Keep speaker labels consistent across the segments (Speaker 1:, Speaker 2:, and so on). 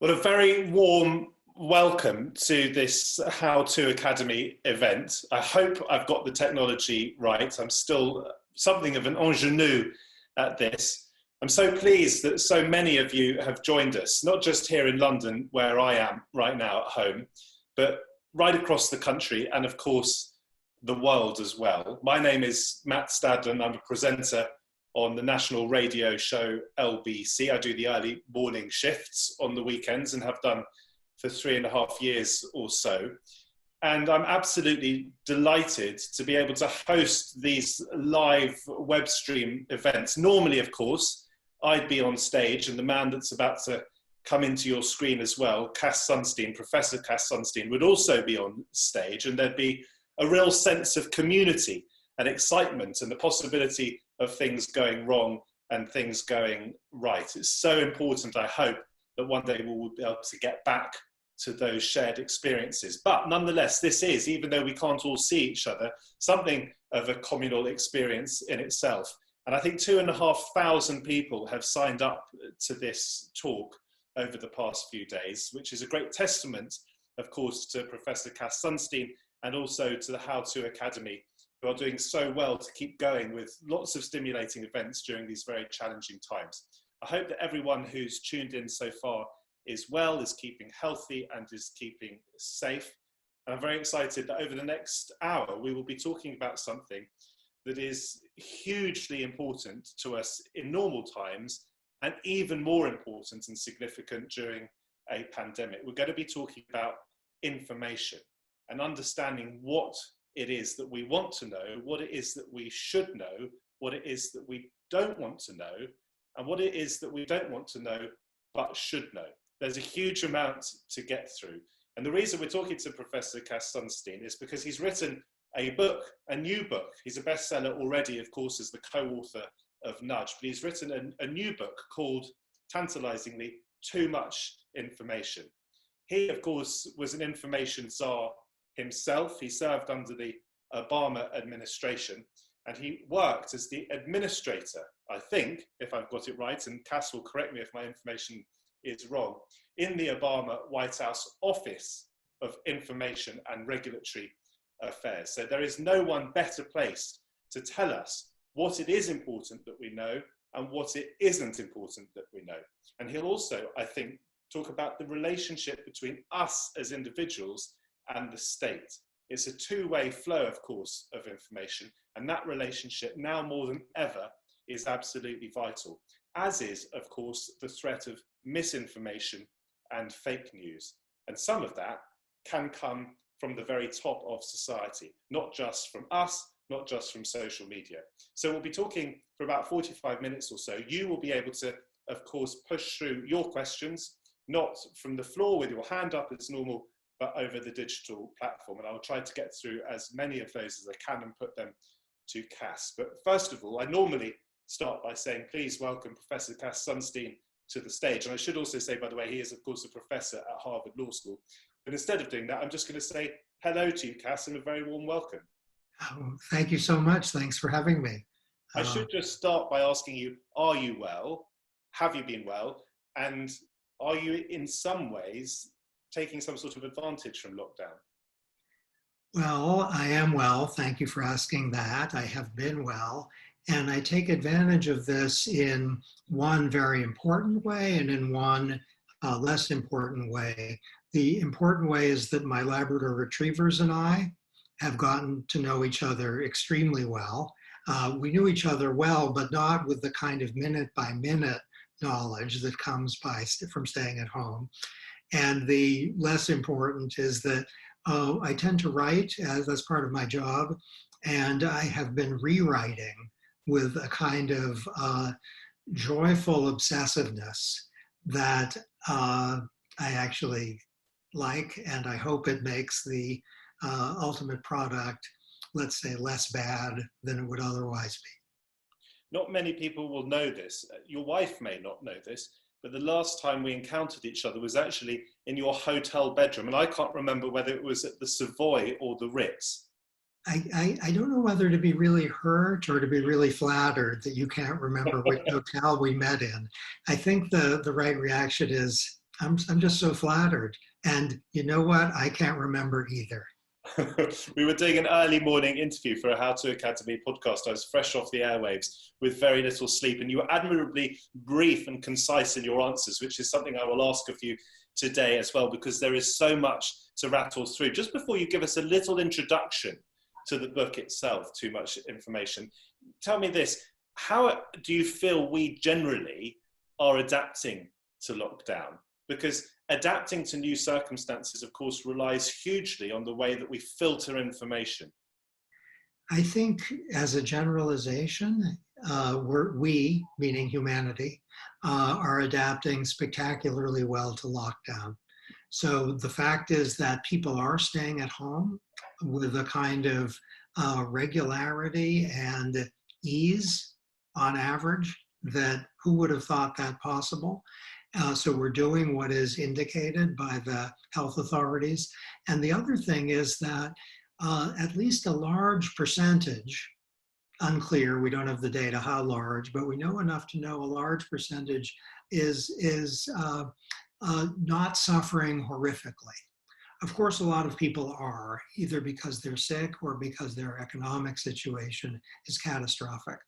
Speaker 1: Well, a very warm welcome to this How To Academy event. I hope I've got the technology right. I'm still something of an ingenue at this. I'm so pleased that so many of you have joined us, not just here in London, where I am right now at home, but right across the country and, of course, the world as well. My name is Matt Stadlen. I'm a presenter on the national radio show LBC. I do the early morning shifts on the weekends and have done for 3.5 years or so. And I'm absolutely delighted to be able to host these live web stream events. Normally, of course, I'd be on stage, and the man that's about to come into your screen as well, Cass Sunstein, Professor Cass Sunstein, would also be on stage, and there'd be a real sense of community and excitement and the possibility of things going wrong and things going right. It's so important, I hope, that one day we'll be able to get back to those shared experiences. But nonetheless, this is, even though we can't all see each other, something of a communal experience in itself. And I think 2,500 people have signed up to this talk over the past few days, which is a great testament, of course, to Professor Cass Sunstein and also to the How To Academy, who are doing so well to keep going with lots of stimulating events during these very challenging times. I hope that everyone who's tuned in so far is well, is keeping healthy and is keeping safe. And I'm very excited that over the next hour, we will be talking about something that is hugely important to us in normal times and even more important and significant during a pandemic. We're going to be talking about information and understanding what it is that we want to know, what it is that we should know, what it is that we don't want to know, and what it is that we don't want to know but should know. There's a huge amount to get through. And the reason we're talking to Professor Cass Sunstein is because he's written a book, a new book. He's a bestseller already, of course, as the co-author of Nudge, but he's written a new book called, tantalizingly, Too Much Information. He, of course, was an information czar himself. He served under the Obama administration, and he worked as the administrator, I think, if I've got it right, and Cass will correct me if my information is wrong, in the Obama White House Office of Information and Regulatory Affairs. So there is no one better placed to tell us what it is important that we know and what it isn't important that we know. And he'll also, I think, talk about the relationship between us as individuals and the state. It's a two-way flow, of course, of information, and that relationship now more than ever is absolutely vital, as is, of course, the threat of misinformation and fake news. And some of that can come from the very top of society, not just from us, not just from social media. So we'll be talking for about 45 minutes or so. You will be able to, of course, push through your questions, not from the floor with your hand up as normal, but over the digital platform. And I'll try to get through as many of those as I can and put them to Cass. But first of all, I normally start by saying, please welcome Professor Cass Sunstein to the stage. And I should also say, by the way, he is, of course, a professor at Harvard Law School. But instead of doing that, I'm just going to say hello to you, Cass, and a very warm welcome.
Speaker 2: Oh, thank you so much. Thanks for having me.
Speaker 1: I should just start by asking you, are you well? Have you been well? And are you in some ways taking some sort of advantage from lockdown?
Speaker 2: Well, I am well. Thank you for asking that. I have been well. And I take advantage of this in one very important way and in one less important way. The important way is that my Labrador retrievers and I have gotten to know each other extremely well. We knew each other well, but not with the kind of minute-by-minute knowledge that comes from staying at home. And the less important is that I tend to write as part of my job, and I have been rewriting with a kind of joyful obsessiveness that I actually like, and I hope it makes the ultimate product, let's say, less bad than it would otherwise be.
Speaker 1: Not many people will know this. Your wife may not know this, but the last time we encountered each other was actually in your hotel bedroom, and I can't remember whether it was at the Savoy or the Ritz.
Speaker 2: I don't know whether to be really hurt or to be really flattered that you can't remember which hotel we met in. I think the right reaction is, I'm just so flattered. And you know what? I can't remember either.
Speaker 1: We were doing an early morning interview for a How to Academy podcast. I was fresh off the airwaves with very little sleep, and you were admirably brief and concise in your answers, which is something I will ask of you today as well, because there is so much to rattle through. Just before you give us a little introduction to the book itself, too much information, tell me this: how do you feel we generally are adapting to lockdown? Because adapting to new circumstances, of course, relies hugely on the way that we filter information.
Speaker 2: I think as a generalization, we, meaning humanity, are adapting spectacularly well to lockdown. So the fact is that people are staying at home with a kind of regularity and ease on average that who would have thought that possible? So we're doing what is indicated by the health authorities. And the other thing is that at least a large percentage, unclear, we don't have the data how large, but we know enough to know a large percentage is not suffering horrifically. Of course, a lot of people are, either because they're sick or because their economic situation is catastrophic.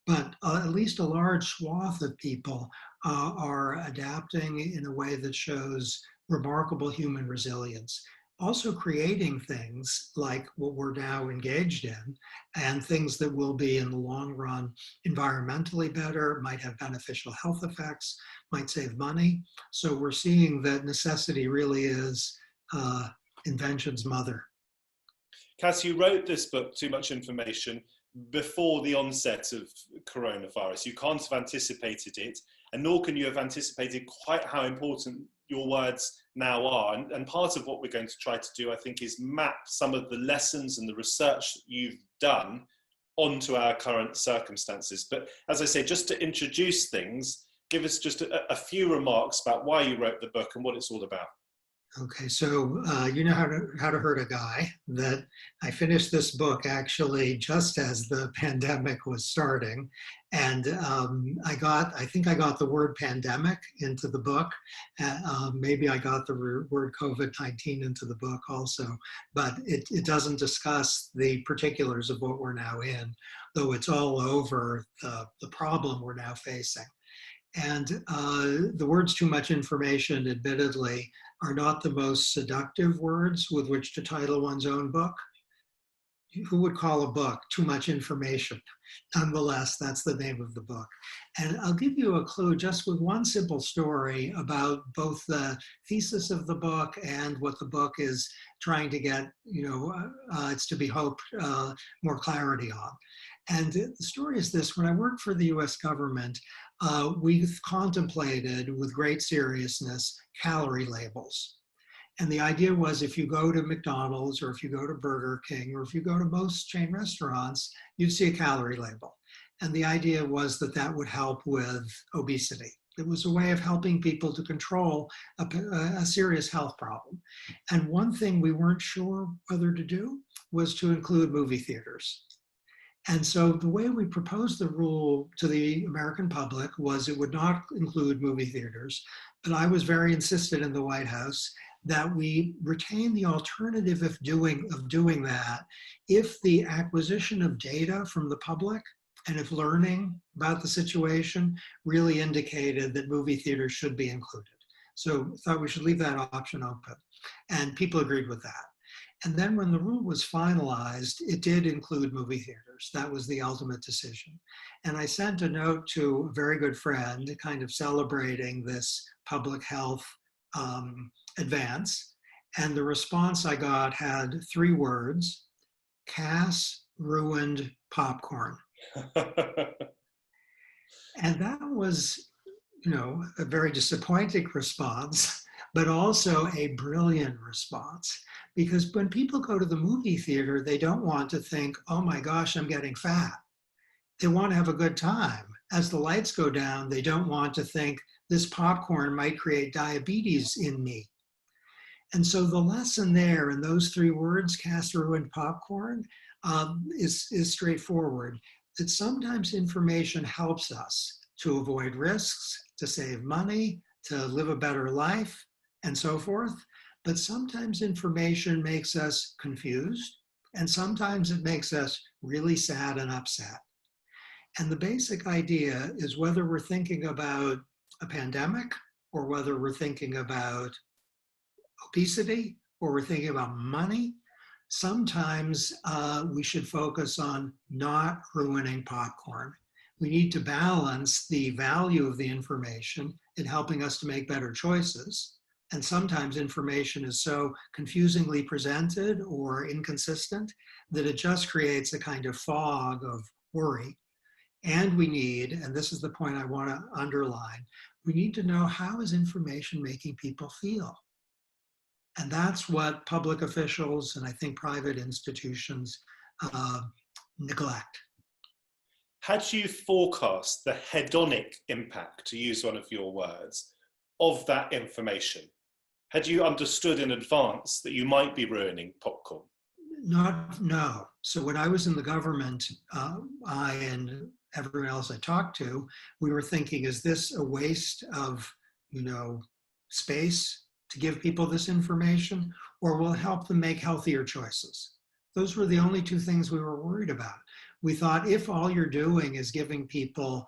Speaker 2: But at least a large swath of people are adapting in a way that shows remarkable human resilience. Also creating things like what we're now engaged in, and things that will be in the long run environmentally better, might have beneficial health effects, might save money. So we're seeing that necessity really is invention's mother.
Speaker 1: Cass, you wrote this book, Too Much Information, before the onset of coronavirus. You can't have anticipated it, and nor can you have anticipated quite how important your words now are. And part of what we're going to try to do, I think, is map some of the lessons and the research that you've done onto our current circumstances. But as I say, just to introduce things, give us just a few remarks about why you wrote the book and what it's all about.
Speaker 2: Okay, so you know how to hurt a guy. That I finished this book actually just as the pandemic was starting, and I think I got the word pandemic into the book. Maybe I got the word COVID-19 into the book also, but it doesn't discuss the particulars of what we're now in, though it's all over the problem we're now facing. And the words too much information, admittedly, are not the most seductive words with which to title one's own book. Who would call a book too much information? Nonetheless, that's the name of the book. And I'll give you a clue just with one simple story about both the thesis of the book and what the book is trying to get, it's to be hoped, more clarity on. And the story is this: when I worked for the US government, we contemplated with great seriousness calorie labels. And the idea was, if you go to McDonald's or if you go to Burger King or if you go to most chain restaurants, you'd see a calorie label. And the idea was that that would help with obesity. It was a way of helping people to control a serious health problem. And one thing we weren't sure whether to do was to include movie theaters. And so the way we proposed the rule to the American public was it would not include movie theaters, but I was very insistent in the White House that we retain the alternative of doing that if the acquisition of data from the public and if learning about the situation really indicated that movie theaters should be included. So I thought we should leave that option open, and people agreed with that. And then when the rule was finalized, it did include movie theaters. That was the ultimate decision. And I sent a note to a very good friend, kind of celebrating this public health advance. And the response I got had 3 words: Cass ruined popcorn. And that was, a very disappointing response, but also a brilliant response. Because when people go to the movie theater, they don't want to think, oh my gosh, I'm getting fat. They want to have a good time. As the lights go down, they don't want to think this popcorn might create diabetes in me. And so the lesson there in those 3 words, Cass ruined popcorn, is straightforward. That sometimes information helps us to avoid risks, to save money, to live a better life, and so forth. But sometimes information makes us confused, and sometimes it makes us really sad and upset. And the basic idea is whether we're thinking about a pandemic, or whether we're thinking about obesity, or we're thinking about money, sometimes we should focus on not ruining popcorn. We need to balance the value of the information in helping us to make better choices. And sometimes information is so confusingly presented or inconsistent that it just creates a kind of fog of worry. And we need, and this is the point I want to underline, we need to know, how is information making people feel? And that's what public officials and I think private institutions neglect.
Speaker 1: How do you forecast the hedonic impact, to use one of your words, of that information? Had you understood in advance that you might be ruining popcorn?
Speaker 2: No. So when I was in the government, I and everyone else I talked to, we were thinking, is this a waste of, space to give people this information, or will it help them make healthier choices? Those were the only two things we were worried about. We thought, if all you're doing is giving people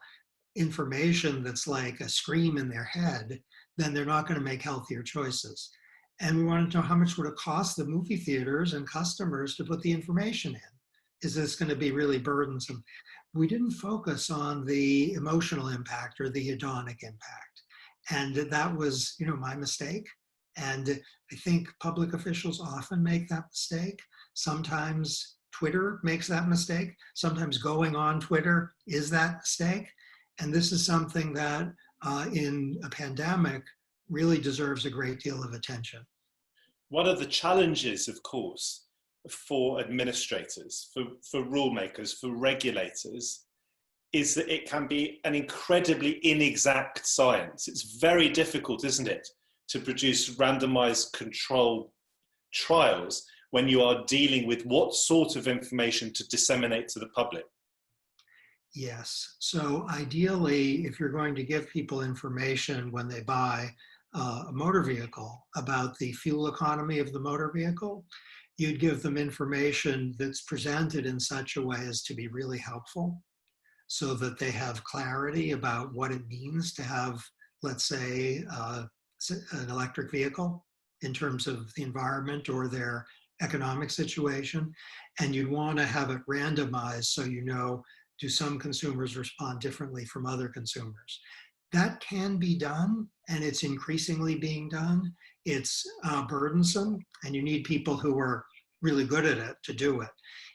Speaker 2: information that's like a scream in their head, then they're not going to make healthier choices. And we wanted to know, how much would it cost the movie theaters and customers to put the information in? Is this going to be really burdensome? We didn't focus on the emotional impact or the hedonic impact. And that was, my mistake. And I think public officials often make that mistake. Sometimes Twitter makes that mistake. Sometimes going on Twitter is that mistake. And this is something that in a pandemic really deserves a great deal of attention.
Speaker 1: One of the challenges, of course, for administrators, for rule makers, for regulators, is that it can be an incredibly inexact science. It's very difficult, isn't it, to produce randomized control trials when you are dealing with what sort of information to disseminate to the public.
Speaker 2: Yes. So ideally, if you're going to give people information when they buy a motor vehicle about the fuel economy of the motor vehicle, you'd give them information that's presented in such a way as to be really helpful, so that they have clarity about what it means to have, let's say, an electric vehicle in terms of the environment or their economic situation. And you'd want to have it randomized, so do some consumers respond differently from other consumers? That can be done, and it's increasingly being done. It's burdensome, and you need people who are really good at it to do it.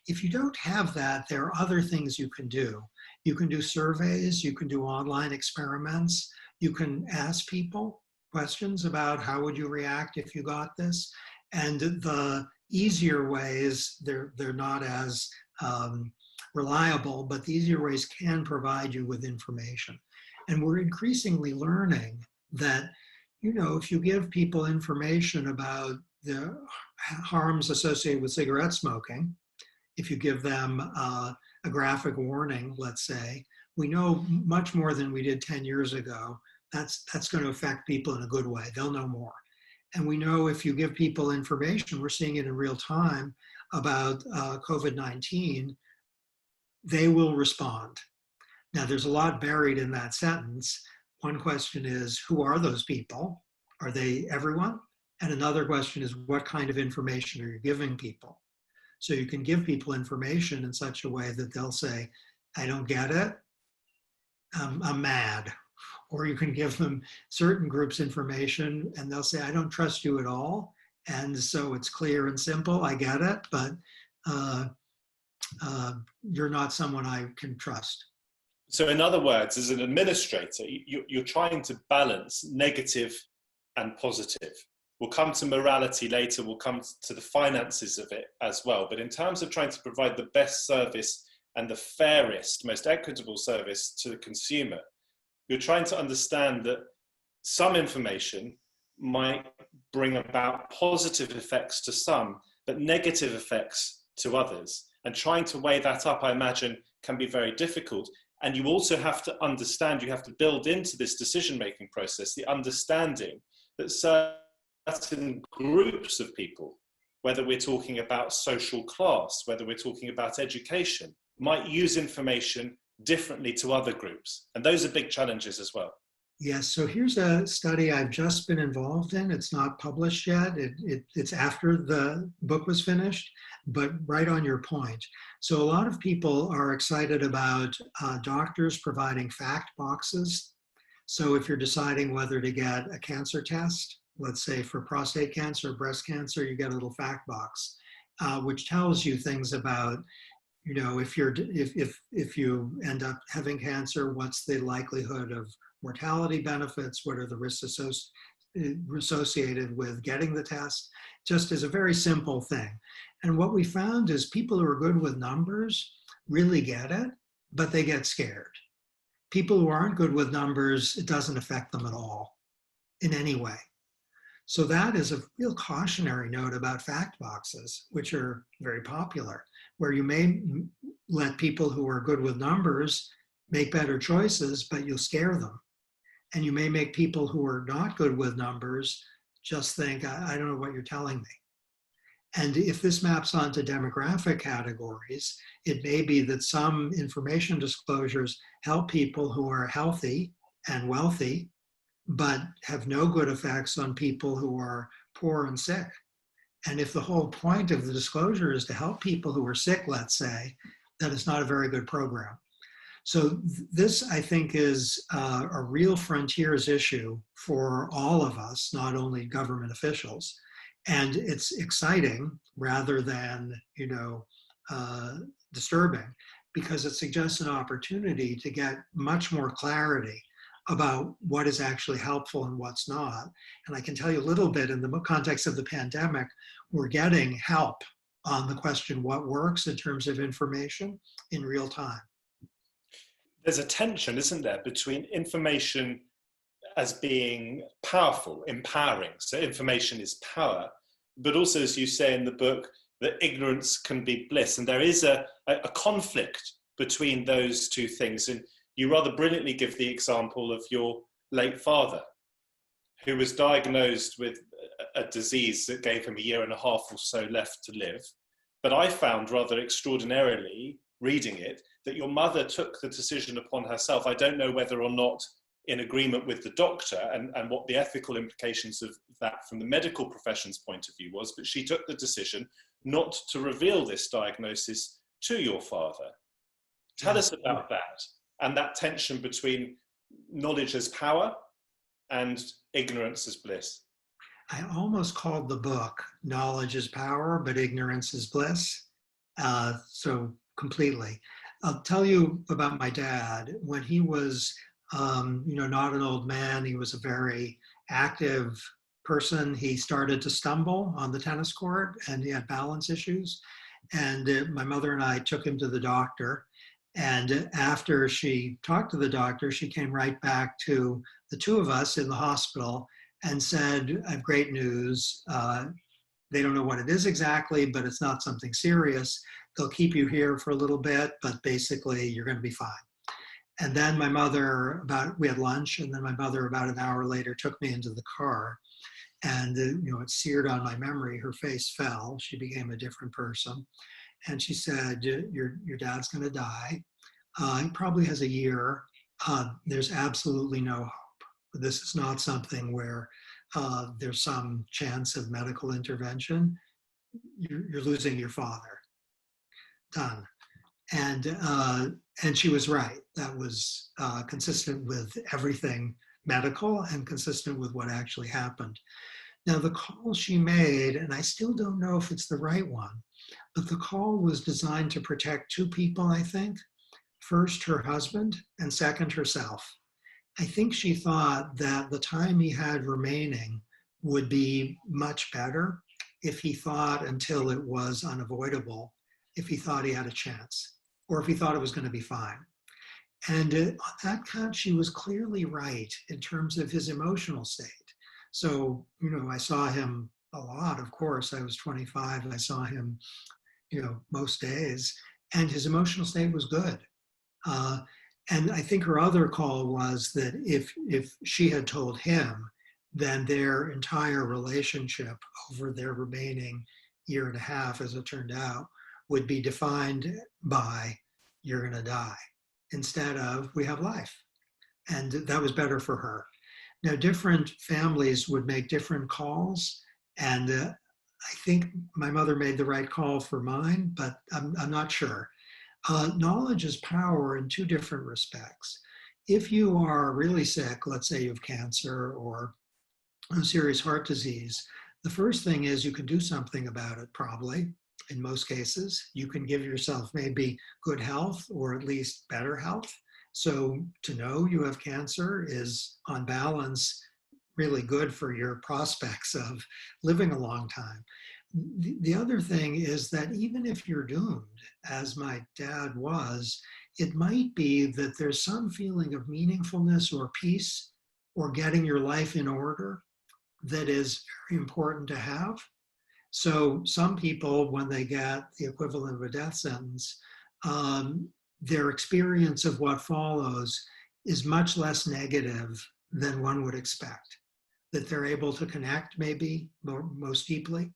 Speaker 2: If you don't have that, there are other things you can do. You can do surveys, you can do online experiments, you can ask people questions about how would you react if you got this. And the easier ways, they're not as reliable, but the easier ways can provide you with information. And we're increasingly learning that, if you give people information about the harms associated with cigarette smoking, if you give them a graphic warning, let's say, we know much more than we did 10 years ago. That's going to affect people in a good way. They'll know more. And we know if you give people information, we're seeing it in real time, about COVID-19, they will respond. Now, there's a lot buried in that sentence. One question is, who are those people? Are they everyone? And another question is, what kind of information are you giving people? So you can give people information in such a way that they'll say, I don't get it, I'm mad. Or you can give them certain groups information and they'll say, I don't trust you at all. And so it's clear and simple, I get it, but you're not someone I can trust.
Speaker 1: So in other words, as an administrator, you're trying to balance negative and positive. We'll come to morality later, we'll come to the finances of it as well. But in terms of trying to provide the best service and the fairest, most equitable service to the consumer, you're trying to understand that some information might bring about positive effects to some, but negative effects to others. And trying to weigh that up, I imagine, can be very difficult. And you also have to understand, you have to build into this decision-making process the understanding that certain certain groups of people, whether we're talking about social class, whether we're talking about education, might use information differently to other groups. And those are big challenges as well.
Speaker 2: Yes, so here's a study I've just been involved in. It's not published yet. It's after the book was finished, but right on your point. So a lot of people are excited about doctors providing fact boxes. So if you're deciding whether to get a cancer test, let's say for prostate cancer, breast cancer, you get a little fact box, which tells you things about, you know, if you end up having cancer, what's the likelihood of mortality benefits, what are the risks associated with getting the test, just as a very simple thing. And what we found is people who are good with numbers really get it, but they get scared. People who aren't good with numbers, it doesn't affect them at all in any way. So that is a real cautionary note about fact boxes, which are very popular, where you may let people who are good with numbers make better choices, but you'll scare them. And you may make people who are not good with numbers just think, I don't know what you're telling me. And if this maps onto demographic categories, it may be that some information disclosures help people who are healthy and wealthy, but have no good effects on people who are poor and sick. And if the whole point of the disclosure is to help people who are sick, let's say, then it's not a very good program. So this, I think, is a real frontiers issue for all of us, not only government officials. And it's exciting rather than, you know, disturbing, because it suggests an opportunity to get much more clarity about what is actually helpful and what's not. And I can tell you a little bit in the context of the pandemic, we're getting help on the question what works in terms of information in real time.
Speaker 1: There's a tension, isn't there, between information as being powerful, empowering. So information is power, but also, as you say in the book, that ignorance can be bliss. And there is a conflict between those two things. And you rather brilliantly give the example of your late father, who was diagnosed with a disease that gave him 1.5 years or so left to live. But I found rather extraordinarily, reading it, that your mother took the decision upon herself. I don't know whether or not in agreement with the doctor and what the ethical implications of that from the medical profession's point of view was, but she took the decision not to reveal this diagnosis to your father. Tell us about that and that tension between knowledge as power and ignorance as bliss.
Speaker 2: I almost called the book Knowledge is Power, but Ignorance is Bliss. So completely. I'll tell you about my dad. When he was, you know, not an old man, he was a very active person. He started to stumble on the tennis court and he had balance issues. And my mother and I took him to the doctor. And after she talked to the doctor, she came right back to the two of us in the hospital and said, I have great news. They don't know what it is exactly, but it's not something serious. They'll keep you here for a little bit, but basically you're going to be fine. And then my mother, we had lunch, and then my mother about an hour later took me into the car. And you know, it seared on my memory. Her face fell. She became a different person. And she said, your dad's going to die. He probably has 1 year. There's absolutely no hope. This is not something where there's some chance of medical intervention. You're losing your father. Done. And she was right. That was consistent with everything medical and consistent with what actually happened. Now, the call she made, and I still don't know if it's the right one, but the call was designed to protect two people, I think. First, her husband, and second, herself. I think she thought that the time he had remaining would be much better if he thought until it was unavoidable, if he thought he had a chance, or if he thought it was going to be fine. And on that count, she was clearly right in terms of his emotional state. So, you know, I saw him a lot, of course. I was 25, I saw him, you know, most days, and his emotional state was good. And I think her other call was that if she had told him then their entire relationship over their remaining year and a half, as it turned out, would be defined by you're going to die instead of we have life. And that was better for her. Now, different families would make different calls, and I think my mother made the right call for mine, but I'm not sure. Knowledge is power in two different respects. If you are really sick, let's say you have cancer or a serious heart disease, the first thing is you can do something about it, probably. In most cases, you can give yourself maybe good health or at least better health. So to know you have cancer is, on balance, really good for your prospects of living a long time. The other thing is that even if you're doomed, as my dad was, it might be that there's some feeling of meaningfulness or peace or getting your life in order that is very important to have. So some people, when they get the equivalent of a death sentence, their experience of what follows is much less negative than one would expect, that they're able to connect maybe most deeply.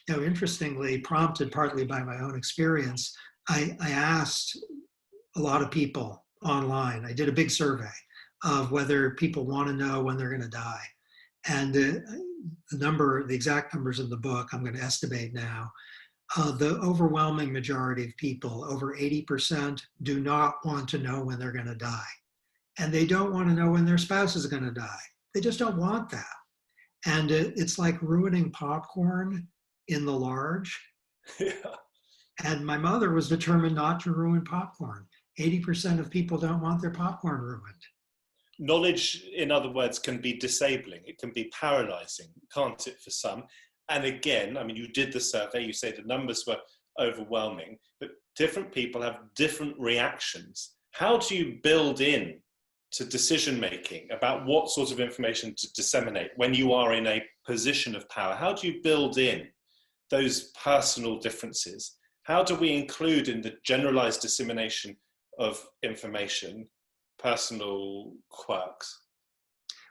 Speaker 2: Now, interestingly, prompted partly by my own experience, I asked a lot of people online. I did a big survey of whether people want to know when they're going to die. And the exact numbers in the book, I'm going to estimate now. The overwhelming majority of people, over 80%, do not want to know when they're going to die. And they don't want to know when their spouse is going to die. They just don't want that. And it's like ruining popcorn in the large.
Speaker 1: Yeah.
Speaker 2: And my mother was determined not to ruin popcorn. 80% of people don't want their popcorn ruined.
Speaker 1: Knowledge, in other words, can be disabling. It can be paralyzing, can't it, for some? And again, I mean, you did the survey, you say the numbers were overwhelming, but different people have different reactions. How do you build in to decision-making about what sort of information to disseminate when you are in a position of power? How do you build in those personal differences? How do we include in the generalized dissemination of information personal quirks?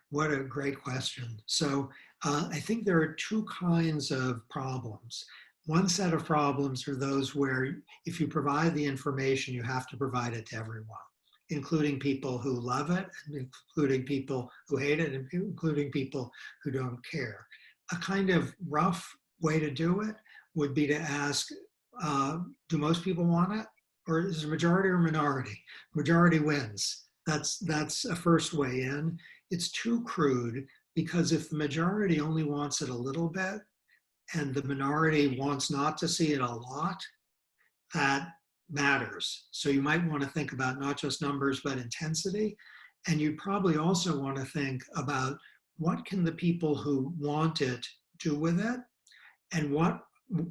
Speaker 2: What a great question. So I think there are two kinds of problems. One set of problems are those where if you provide the information, you have to provide it to everyone, including people who love it, including people who hate it, and including people who don't care. A kind of rough way to do it would be to ask, do most people want it? Or is it majority or minority? Majority wins. That's a first way in. It's too crude because if the majority only wants it a little bit and the minority wants not to see it a lot, that matters. So you might want to think about not just numbers, but intensity. And you probably also want to think about what can the people who want it do with it, and what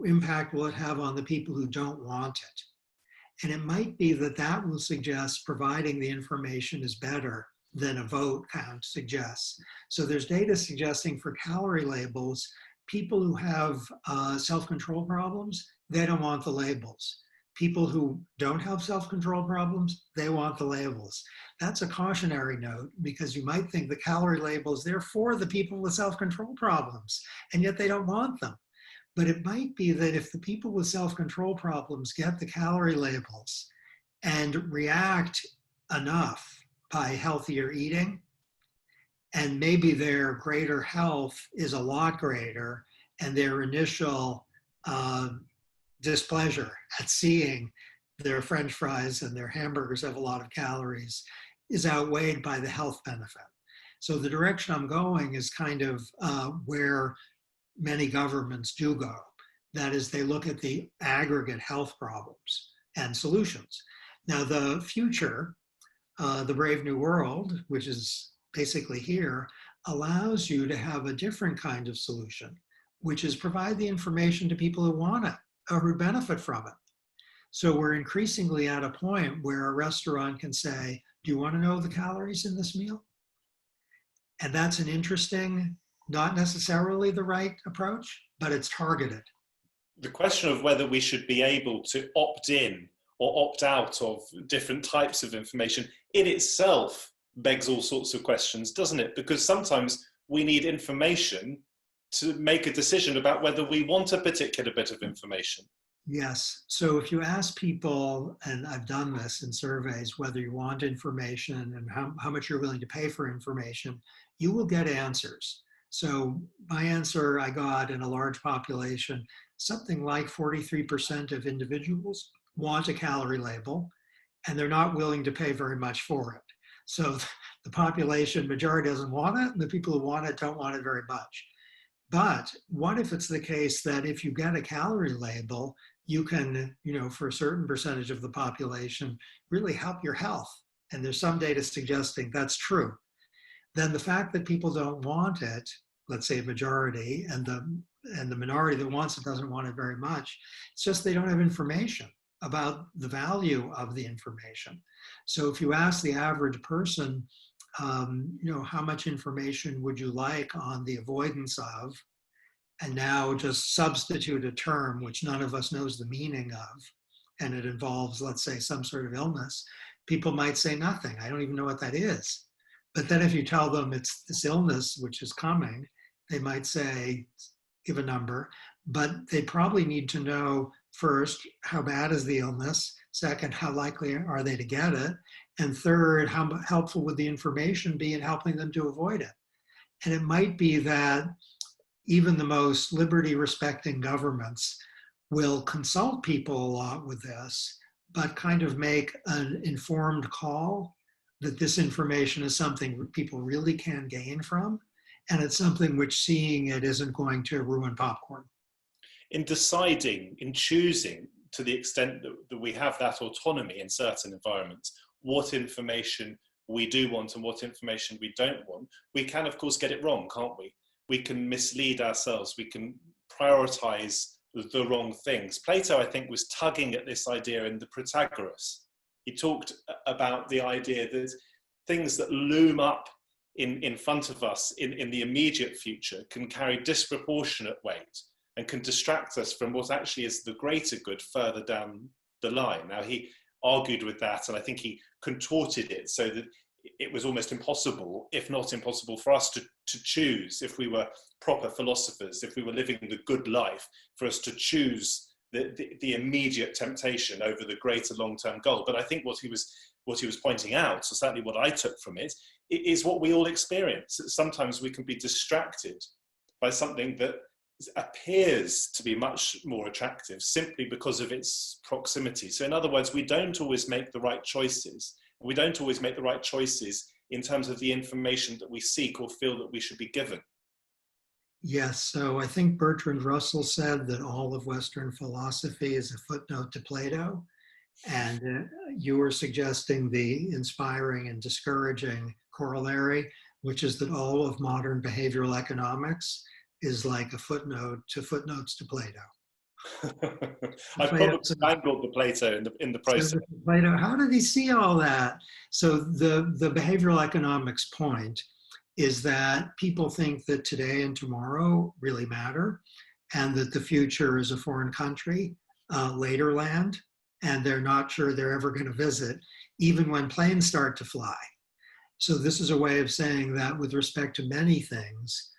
Speaker 2: impact will it have on the people who don't want it. And it might be that that will suggest providing the information is better than a vote count suggests. So there's data suggesting for calorie labels, people who have self-control problems, they don't want the labels. People who don't have self-control problems, they want the labels. That's a cautionary note because you might think the calorie labels, they're for the people with self-control problems, and yet they don't want them. But it might be that if the people with self-control problems get the calorie labels and react enough by healthier eating, and maybe their greater health is a lot greater, and their initial displeasure at seeing their French fries and their hamburgers have a lot of calories is outweighed by the health benefit. So the direction I'm going is kind of where many governments do go. That is, they look at the aggregate health problems and solutions. Now, the future, the Brave New World, which is basically here, allows you to have a different kind of solution, which is provide the information to people who want it or who benefit from it. So we're increasingly at a point where a restaurant can say, do you want to know the calories in this meal? And that's an interesting, not necessarily the right approach, but it's targeted.
Speaker 1: The question of whether we should be able to opt in or opt out of different types of information in itself begs all sorts of questions, doesn't it? Because sometimes we need information to make a decision about whether we want a particular bit of information.
Speaker 2: Yes. So if you ask people, and I've done this in surveys, whether you want information and how much you're willing to pay for information, you will get answers. So my answer I got in a large population, something like 43% of individuals want a calorie label, and they're not willing to pay very much for it. So the population majority doesn't want it, and the people who want it don't want it very much. But what if it's the case that if you get a calorie label, you can, for a certain percentage of the population, really help your health? And there's some data suggesting that's true. Then the fact that people don't want it, let's say a majority, and the minority that wants it doesn't want it very much, it's just they don't have information about the value of the information. So if you ask the average person, how much information would you like on the avoidance of, and now just substitute a term which none of us knows the meaning of, and it involves, let's say, some sort of illness, people might say nothing. I don't even know what that is. But then if you tell them it's this illness which is coming, they might say, give a number, but they probably need to know first, how bad is the illness? Second, how likely are they to get it? And third, how helpful would the information be in helping them to avoid it? And it might be that even the most liberty-respecting governments will consult people a lot with this, but kind of make an informed call that this information is something people really can gain from, and it's something which seeing it isn't going to ruin popcorn.
Speaker 1: In deciding, in choosing, to the extent that we have that autonomy in certain environments, what information we do want and what information we don't want, we can, of course, get it wrong, can't we? We can mislead ourselves. We can prioritize the wrong things. Plato, I think, was tugging at this idea in the Protagoras. He talked about the idea that things that loom up in front of us in the immediate future can carry disproportionate weight and can distract us from what actually is the greater good further down the line. Now, he argued with that, and I think he contorted it so that it was almost impossible, if not impossible, for us to choose, if we were proper philosophers, if we were living the good life, for us to choose the immediate temptation over the greater long-term goal. But I think what he was pointing out, so certainly what I took from it, is what we all experience. Sometimes we can be distracted by something that appears to be much more attractive simply because of its proximity. So in other words, we don't always make the right choices. We don't always make the right choices in terms of the information that we seek or feel that we should be given.
Speaker 2: Yes, so I think Bertrand Russell said that all of Western philosophy is a footnote to Plato. And you were suggesting the inspiring and discouraging corollary, which is that all of modern behavioral economics is like a footnote to footnotes to Plato.
Speaker 1: I probably strangled the Plato in the process.
Speaker 2: So Plato, how did he see all that? So the behavioral economics point is that people think that today and tomorrow really matter, and that the future is a foreign country, later land, and they're not sure they're ever going to visit, even when planes start to fly. So this is a way of saying that with respect to many things,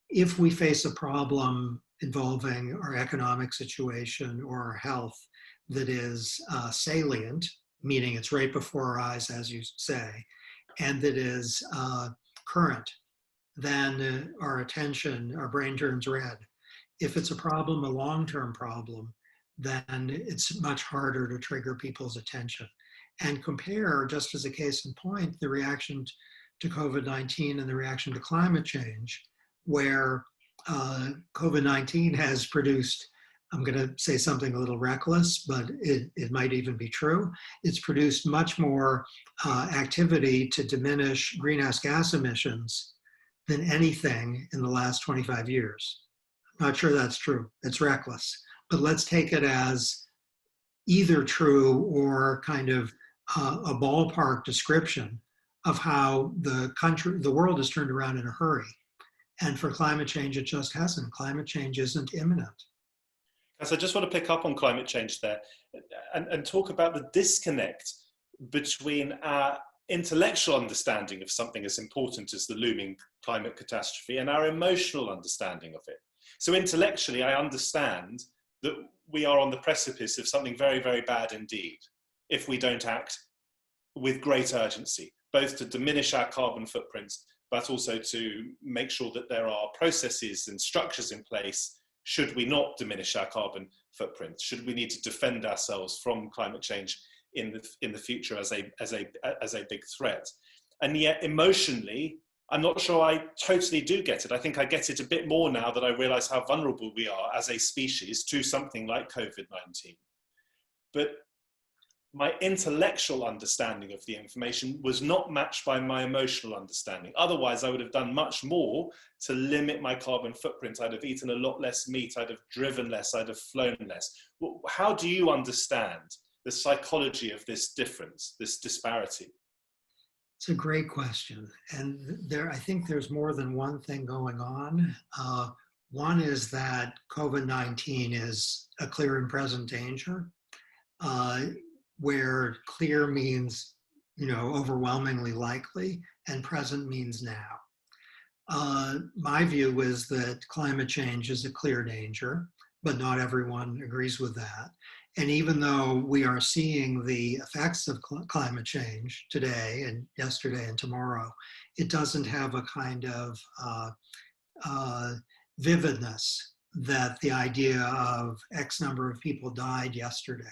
Speaker 2: if we face a problem involving our economic situation or our health that is salient, meaning it's right before our eyes, as you say, and that is current, then our attention, our brain turns red. If it's a problem, a long-term problem, then it's much harder to trigger people's attention. And compare, just as a case in point, the reaction to COVID-19 and the reaction to climate change, where COVID-19 has produced, I'm going to say something a little reckless, but it might even be true. It's produced much more activity to diminish greenhouse gas emissions than anything in the last 25 years. I'm not sure that's true. It's reckless. But let's take it as either true or kind of a ballpark description of how the world has turned around in a hurry. And for climate change, it just hasn't. Climate change isn't imminent.
Speaker 1: So I just want to pick up on climate change there and talk about the disconnect between our intellectual understanding of something as important as the looming climate catastrophe and our emotional understanding of it. So intellectually, I understand that we are on the precipice of something very, very bad indeed if we don't act with great urgency, both to diminish our carbon footprints, but also to make sure that there are processes and structures in place should we not diminish our carbon footprint, should we need to defend ourselves from climate change in the future as a big threat. And yet emotionally, I'm not sure I totally do get it. I think I get it a bit more now that I realize how vulnerable we are as a species to something like COVID-19. But my intellectual understanding of the information was not matched by my emotional understanding. Otherwise, I would have done much more to limit my carbon footprint. I'd have eaten a lot less meat, I'd have driven less, I'd have flown less. How do you understand the psychology of this difference, this disparity?
Speaker 2: It's a great question. And I think there's more than one thing going on. One is that COVID-19 is a clear and present danger, where clear means, overwhelmingly likely, and present means now. My view is that climate change is a clear danger, but not everyone agrees with that. And even though we are seeing the effects of climate change today and yesterday and tomorrow, it doesn't have a kind of vividness that the idea of X number of people died yesterday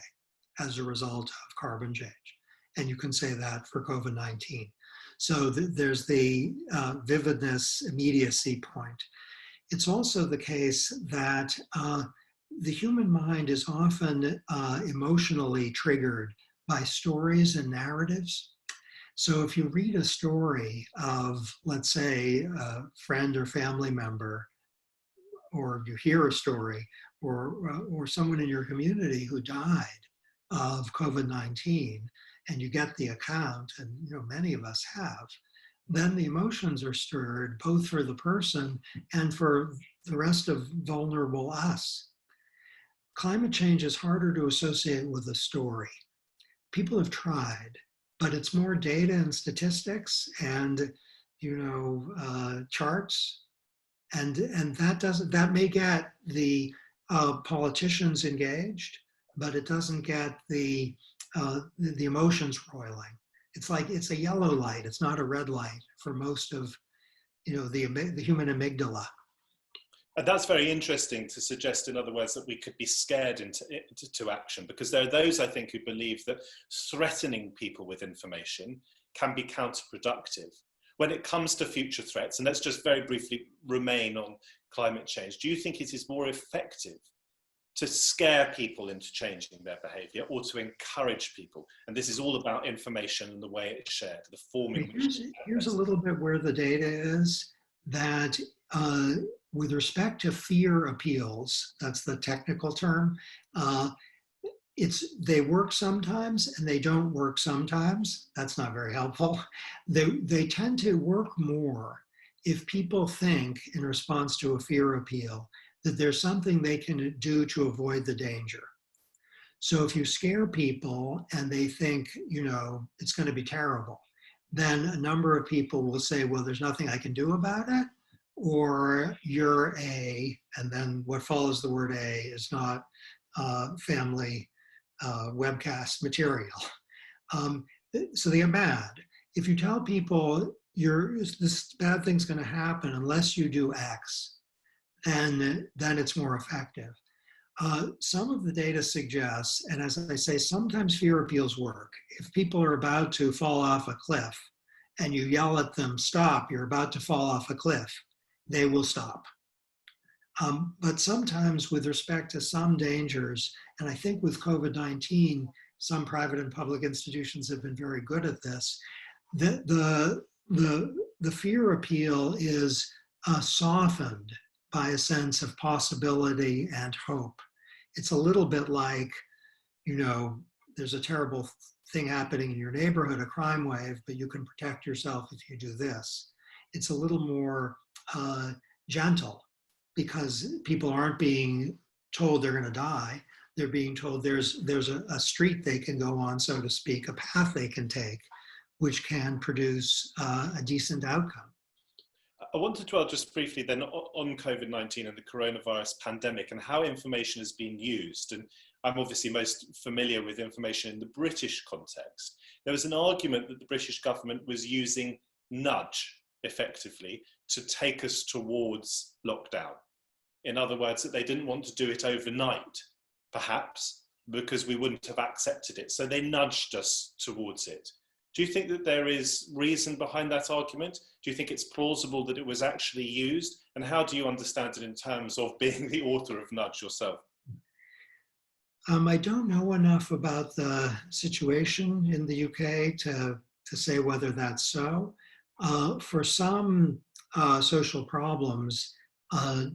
Speaker 2: as a result of carbon change. And you can say that for COVID-19. So there's the vividness, immediacy point. It's also the case that the human mind is often emotionally triggered by stories and narratives. So if you read a story of, let's say, a friend or family member, or you hear a story, or someone in your community who died of COVID-19, and you get the account, and many of us have, then the emotions are stirred both for the person and for the rest of vulnerable us. Climate change is harder to associate with a story. People have tried, but it's more data and statistics and charts, and that may get the politicians engaged, but it doesn't get the emotions roiling. It's a yellow light. It's not a red light for most of the human amygdala.
Speaker 1: And that's very interesting to suggest, in other words, that we could be scared into action, because there are those, I think, who believe that threatening people with information can be counterproductive. When it comes to future threats, and let's just very briefly remain on climate change, do you think it is more effective to scare people into changing their behavior or to encourage people? And this is all about information and the way it's shared, the form in which
Speaker 2: here's a little bit where the data is, that with respect to fear appeals, that's the technical term, they work sometimes and they don't work sometimes. That's not very helpful. They tend to work more if people think, in response to a fear appeal, that there's something they can do to avoid the danger. So if you scare people and they think, it's going to be terrible, then a number of people will say, well, there's nothing I can do about it, or you're a, and then what follows the word a is not family webcast material. So they get mad. If you tell people this bad thing's going to happen unless you do X, then it's more effective. Some of the data suggests, and as I say, sometimes fear appeals work. If people are about to fall off a cliff and you yell at them, stop, you're about to fall off a cliff, they will stop. But sometimes with respect to some dangers, and I think with COVID-19, some private and public institutions have been very good at this, the fear appeal is softened by a sense of possibility and hope. It's a little bit like, there's a terrible thing happening in your neighborhood, a crime wave, but you can protect yourself if you do this. It's a little more gentle, because people aren't being told they're going to die. They're being told there's a street they can go on, so to speak, a path they can take, which can produce a decent outcome.
Speaker 1: I wanted to dwell just briefly then on COVID-19 and the coronavirus pandemic and how information has been used. And I'm obviously most familiar with information in the British context. There was an argument that the British government was using nudge effectively to take us towards lockdown. In other words, that they didn't want to do it overnight, perhaps, because we wouldn't have accepted it. So they nudged us towards it. Do you think that there is reason behind that argument? Do you think it's plausible that it was actually used? And how do you understand it in terms of being the author of Nudge yourself?
Speaker 2: I don't know enough about the situation in the UK to say whether that's so. For some social problems,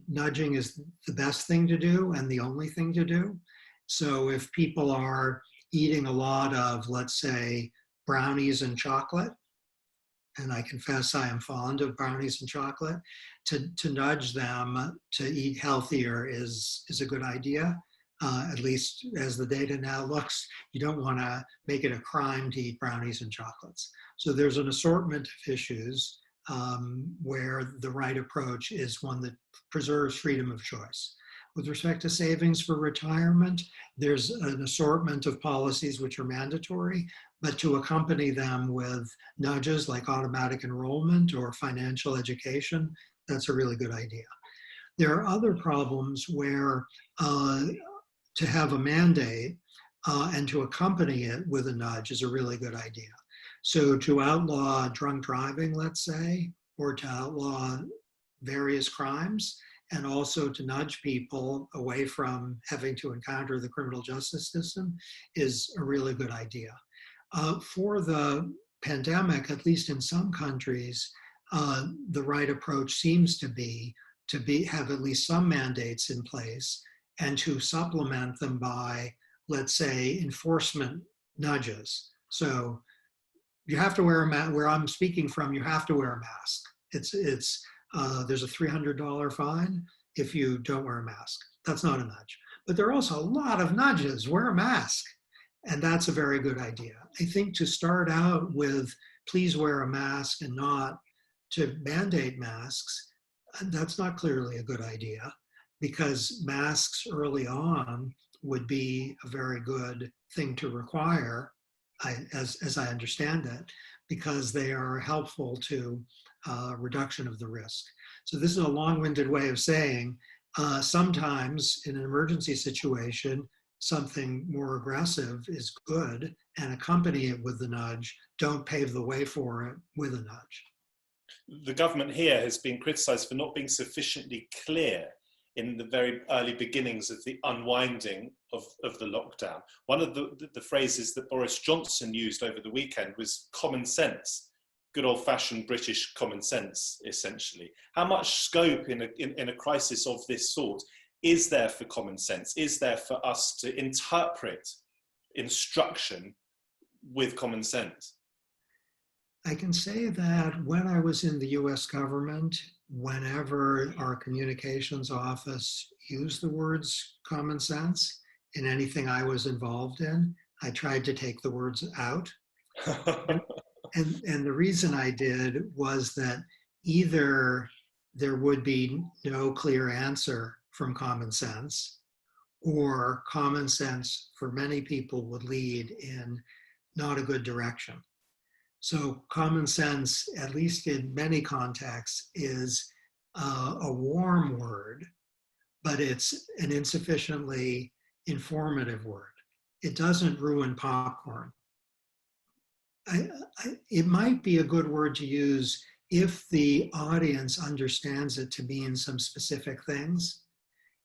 Speaker 2: nudging is the best thing to do and the only thing to do. So if people are eating a lot of, let's say, brownies and chocolate, and I confess I am fond of brownies and chocolate, to nudge them to eat healthier is a good idea. At least as the data now looks, you don't want to make it a crime to eat brownies and chocolates. So there's an assortment of issues where the right approach is one that preserves freedom of choice. With respect to savings for retirement, there's an assortment of policies which are mandatory, but to accompany them with nudges like automatic enrollment or financial education, that's a really good idea. There are other problems where to have a mandate and to accompany it with a nudge is a really good idea. So to outlaw drunk driving, let's say, or to outlaw various crimes, and also to nudge people away from having to encounter the criminal justice system is a really good idea. For the pandemic, at least in some countries, the right approach seems to be have at least some mandates in place and to supplement them by, let's say, enforcement nudges. So you have to wear a mask. Where I'm speaking from, you have to wear a mask. There's a $300 fine if you don't wear a mask. That's not a nudge. But there are also a lot of nudges. Wear a mask. And that's a very good idea. I think to start out with, please wear a mask and not to mandate masks, that's not clearly a good idea, because masks early on would be a very good thing to require, as I understand it, because they are helpful to reduction of the risk. So this is a long-winded way of saying sometimes in an emergency situation, something more aggressive is good, and accompany it with the nudge. Don't pave the way for it with a nudge.
Speaker 1: The government here has been criticised for not being sufficiently clear in the very early beginnings of the unwinding of the lockdown. One of the phrases that Boris Johnson used over the weekend was common sense, good old-fashioned British common sense, essentially. How much scope in a crisis of this sort is there for common sense? Is there for us to interpret instruction with common sense?
Speaker 2: I can say that when I was in the US government, whenever our communications office used the words common sense in anything I was involved in, I tried to take the words out. And the reason I did was that either there would be no clear answer from common sense, or common sense for many people would lead in not a good direction. So common sense, at least in many contexts, is a warm word, but it's an insufficiently informative word. It doesn't ruin popcorn. It might be a good word to use if the audience understands it to mean some specific things.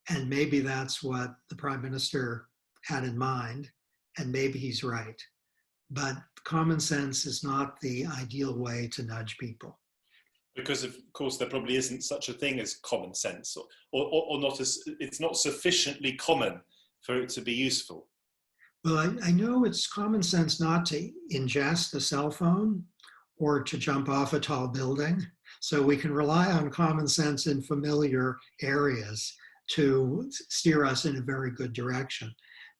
Speaker 2: And maybe that's what the Prime Minister had in mind, and maybe he's right. But common sense is not the ideal way to nudge people.
Speaker 1: Because of course there probably isn't such a thing as common sense, or not as, it's not sufficiently common for it to be useful.
Speaker 2: Well, I know it's common sense not to ingest a cell phone or to jump off a tall building. So we can rely on common sense in familiar areas to steer us in a very good direction.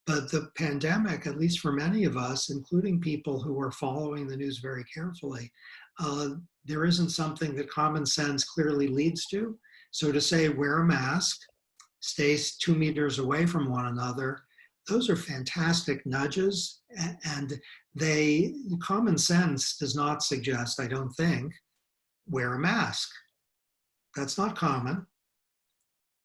Speaker 2: But the pandemic, at least for many of us, including people who are following the news very carefully, there isn't something that common sense clearly leads to. So to say, wear a mask, stay 2 meters away from one another, those are fantastic nudges. And common sense does not suggest, I don't think, wear a mask. That's not common.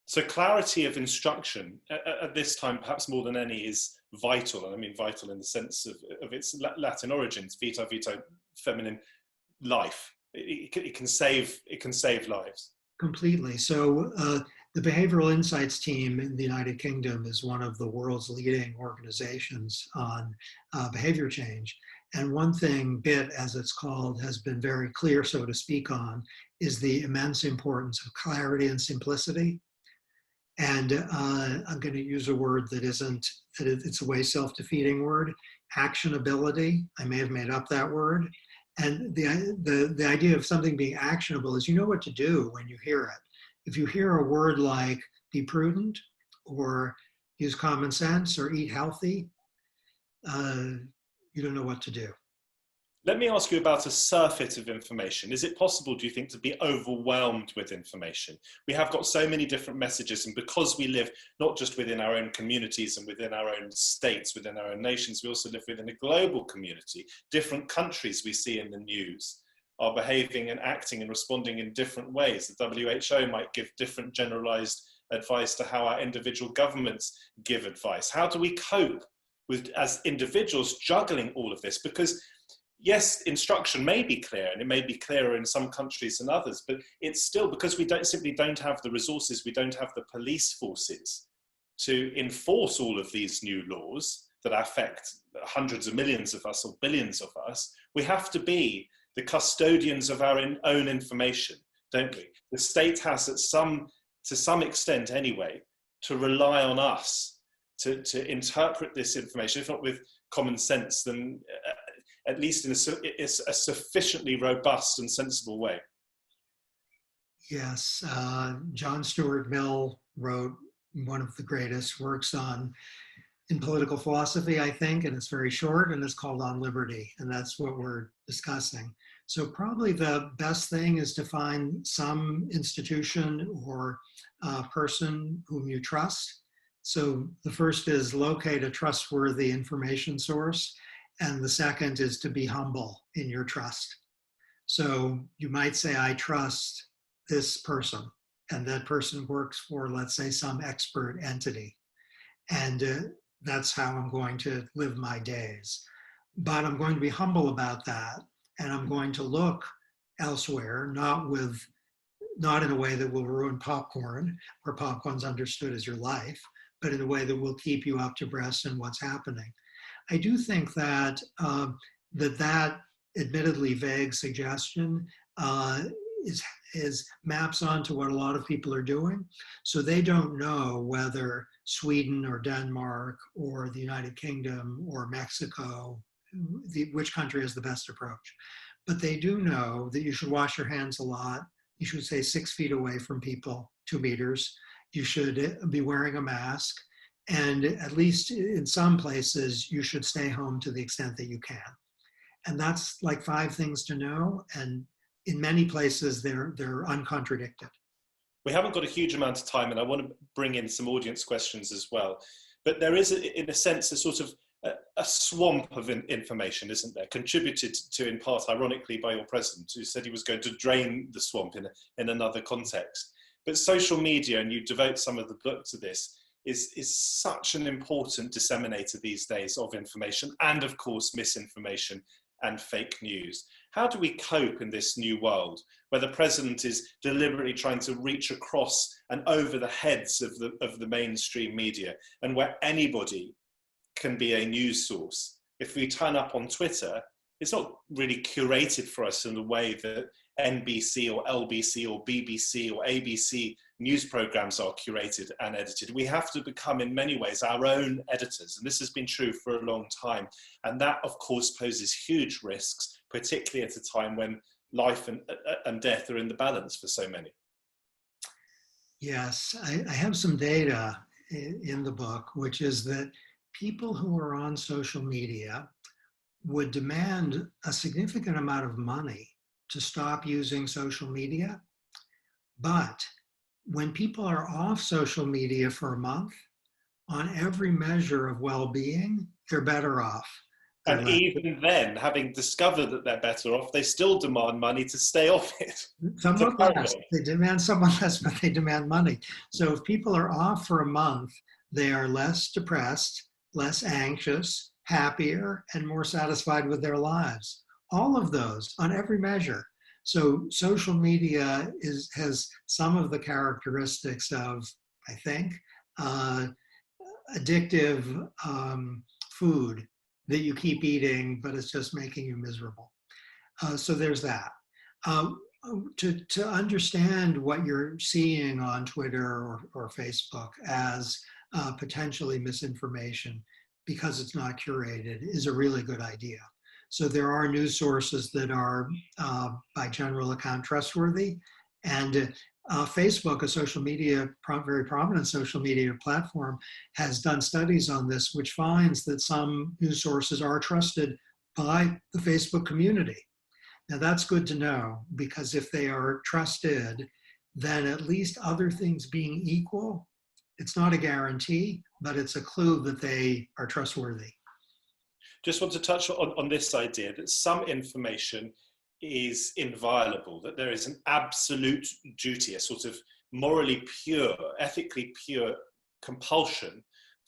Speaker 1: So clarity of instruction at this time, perhaps more than any, is vital. And I mean vital in the sense of its Latin origins, vita, feminine, life. It can save lives.
Speaker 2: Completely. So the Behavioral Insights team in the United Kingdom is one of the world's leading organizations on behavior change. And one thing, BIT as it's called, has been very clear, so to speak, on is the immense importance of clarity and simplicity. And I'm going to use a word that it's a way self-defeating word, actionability. I may have made up that word. And the idea of something being actionable is you know what to do when you hear it. If you hear a word like be prudent or use common sense or eat healthy, you don't know what to do.
Speaker 1: Let me ask you about a surfeit of information. Is it possible, do you think, to be overwhelmed with information? We have got so many different messages, and because we live not just within our own communities and within our own states, within our own nations, we also live within a global community. Different countries we see in the news are behaving and acting and responding in different ways. The WHO might give different generalized advice to how our individual governments give advice. How do we cope with, as individuals, juggling all of this? Because yes, instruction may be clear, and it may be clearer in some countries than others, but it's still, because we simply don't have the resources, we don't have the police forces to enforce all of these new laws that affect hundreds of millions of us or billions of us. We have to be the custodians of our own information, don't we? The state has, to some extent anyway, to rely on us to interpret this information, if not with common sense, then at least in a sufficiently robust and sensible way.
Speaker 2: Yes, John Stuart Mill wrote one of the greatest works in political philosophy, I think, and it's very short, and it's called On Liberty, and that's what we're discussing. So probably the best thing is to find some institution or person whom you trust. So the first is locate a trustworthy information source. And the second is to be humble in your trust. So you might say, I trust this person, and that person works for, let's say, some expert entity. And that's how I'm going to live my days. But I'm going to be humble about that. And I'm going to look elsewhere, not in a way that will ruin popcorn, where popcorn's understood as your life, but in a way that will keep you up to breast in what's happening. I do think that that admittedly vague suggestion maps onto what a lot of people are doing. So they don't know whether Sweden or Denmark or the United Kingdom or Mexico, which country has the best approach. But they do know that you should wash your hands a lot. You should stay 6 feet away from people, 2 meters. You should be wearing a mask. And at least in some places, you should stay home to the extent that you can. And that's like 5 things to know. And in many places, they're uncontradicted.
Speaker 1: We haven't got a huge amount of time, and I want to bring in some audience questions as well. But there is, in a sense, a sort of a swamp of information, isn't there? Contributed to, in part, ironically, by your president, who said he was going to drain the swamp in another context. But social media, and you devote some of the book to this, is such an important disseminator these days of information and, of course, misinformation and fake news. How do we cope in this new world where the president is deliberately trying to reach across and over the heads of the mainstream media, and where anybody can be a news source? If we turn up on Twitter, it's not really curated for us in the way that NBC or LBC or BBC or ABC news programs are curated and edited. We have to become, in many ways, our own editors. And this has been true for a long time. And that, of course, poses huge risks, particularly at a time when life and death are in the balance for so many.
Speaker 2: Yes, I have some data in the book, which is that people who are on social media would demand a significant amount of money to stop using social media. But when people are off social media for a month, on every measure of well-being, they're better off.
Speaker 1: And even then, having discovered that they're better off, they still demand money to stay off it.
Speaker 2: Somewhat less. They demand somewhat less, but they demand money. So if people are off for a month, they are less depressed, less anxious, happier, and more satisfied with their lives. All of those on every measure. So social media has some of the characteristics of, I think, addictive food that you keep eating, but it's just making you miserable. So there's that. To understand what you're seeing on Twitter or Facebook as potentially misinformation because it's not curated is a really good idea. So there are news sources that are by general account trustworthy, and Facebook, a social media, very prominent social media platform, has done studies on this, which finds that some news sources are trusted by the Facebook community. Now that's good to know, because if they are trusted, then at least other things being equal, it's not a guarantee, but it's a clue that they are trustworthy.
Speaker 1: Just want to touch on this idea that some information is inviolable, that there is an absolute duty, a sort of morally pure, ethically pure compulsion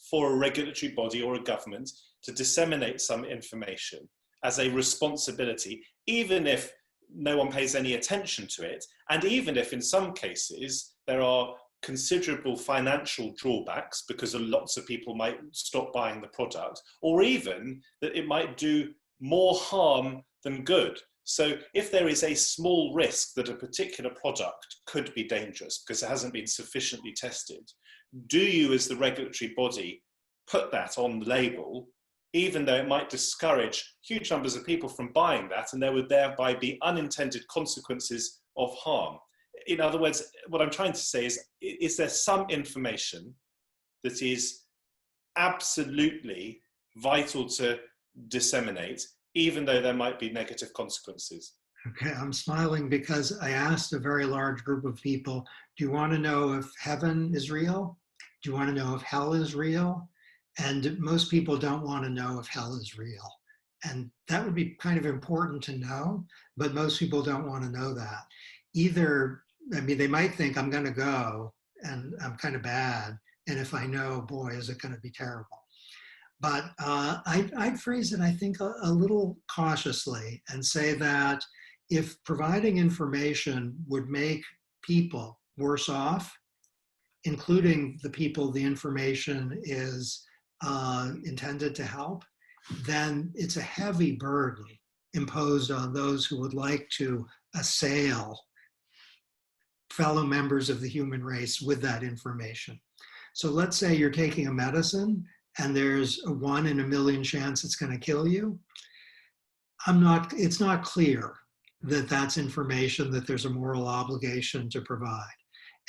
Speaker 1: for a regulatory body or a government to disseminate some information as a responsibility, even if no one pays any attention to it, and even if in some cases there are considerable financial drawbacks because lots of people might stop buying the product, or even that it might do more harm than good. So if there is a small risk that a particular product could be dangerous because it hasn't been sufficiently tested, do you as the regulatory body put that on the label, even though it might discourage huge numbers of people from buying that, and there would thereby be unintended consequences of harm? In other words, what I'm trying to say is there some information that is absolutely vital to disseminate, even though there might be negative consequences?
Speaker 2: Okay, I'm smiling because I asked a very large group of people, do you want to know if heaven is real? Do you want to know if hell is real? And most people don't want to know if hell is real. And that would be kind of important to know, but most people don't want to know that. Either, I mean, they might think I'm going to go and I'm kind of bad, and if I know, boy, is it going to be terrible. But I'd phrase it, I think, a little cautiously and say that if providing information would make people worse off, including the people the information is intended to help, then it's a heavy burden imposed on those who would like to assail fellow members of the human race with that information. So let's say you're taking a medicine and there's a 1 in a million chance it's going to kill you. It's not clear that that's information that there's a moral obligation to provide.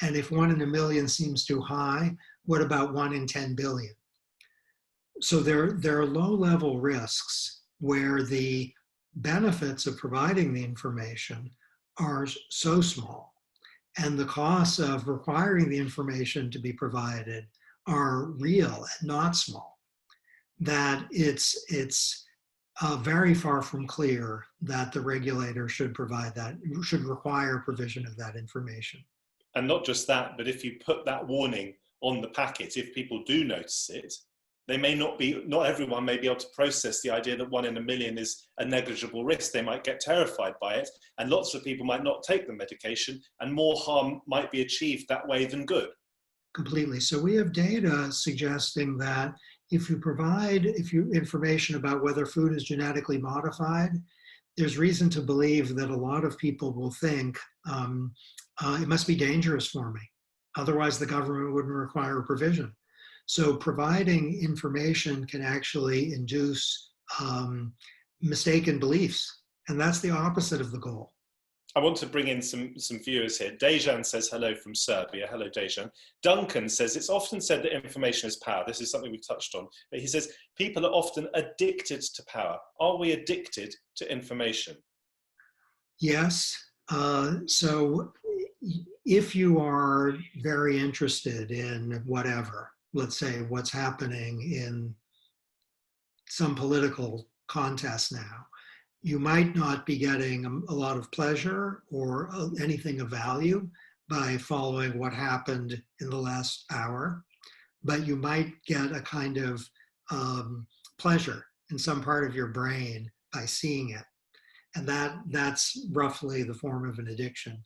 Speaker 2: And if 1 in a million seems too high, what about 1 in 10 billion? So there are low-level risks where the benefits of providing the information are so small, and the costs of requiring the information to be provided are real and not small, that it's very far from clear that the regulator should require provision of that information.
Speaker 1: And not just that, but if you put that warning on the packet, if people do notice it, they may not everyone may be able to process the idea that 1 in a million is a negligible risk. They might get terrified by it, and lots of people might not take the medication, and more harm might be achieved that way than good.
Speaker 2: Completely. So we have data suggesting that if you provide information about whether food is genetically modified, there's reason to believe that a lot of people will think it must be dangerous for me. Otherwise, the government wouldn't require a provision. So providing information can actually induce mistaken beliefs, and that's the opposite of the goal.
Speaker 1: I want to bring in some viewers here. Dejan says hello from Serbia. Hello, Dejan. Duncan says, it's often said that information is power. This is something we touched on. But he says, people are often addicted to power. Are we addicted to information?
Speaker 2: Yes. So if you are very interested in whatever, let's say what's happening in some political contest now, you might not be getting a lot of pleasure or anything of value by following what happened in the last hour, but you might get a kind of pleasure in some part of your brain by seeing it. And that's roughly the form of an addiction.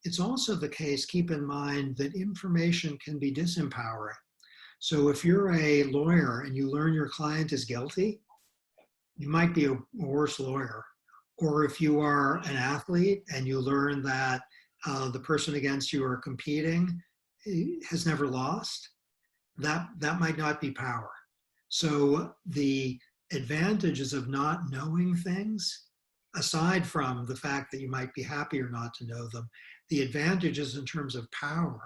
Speaker 2: It's also the case, keep in mind, that information can be disempowering. So if you're a lawyer and you learn your client is guilty, you might be a worse lawyer. Or if you are an athlete and you learn that the person against you are competing has never lost, that might not be power. So the advantages of not knowing things, aside from the fact that you might be happy or not to know them, the advantages in terms of power,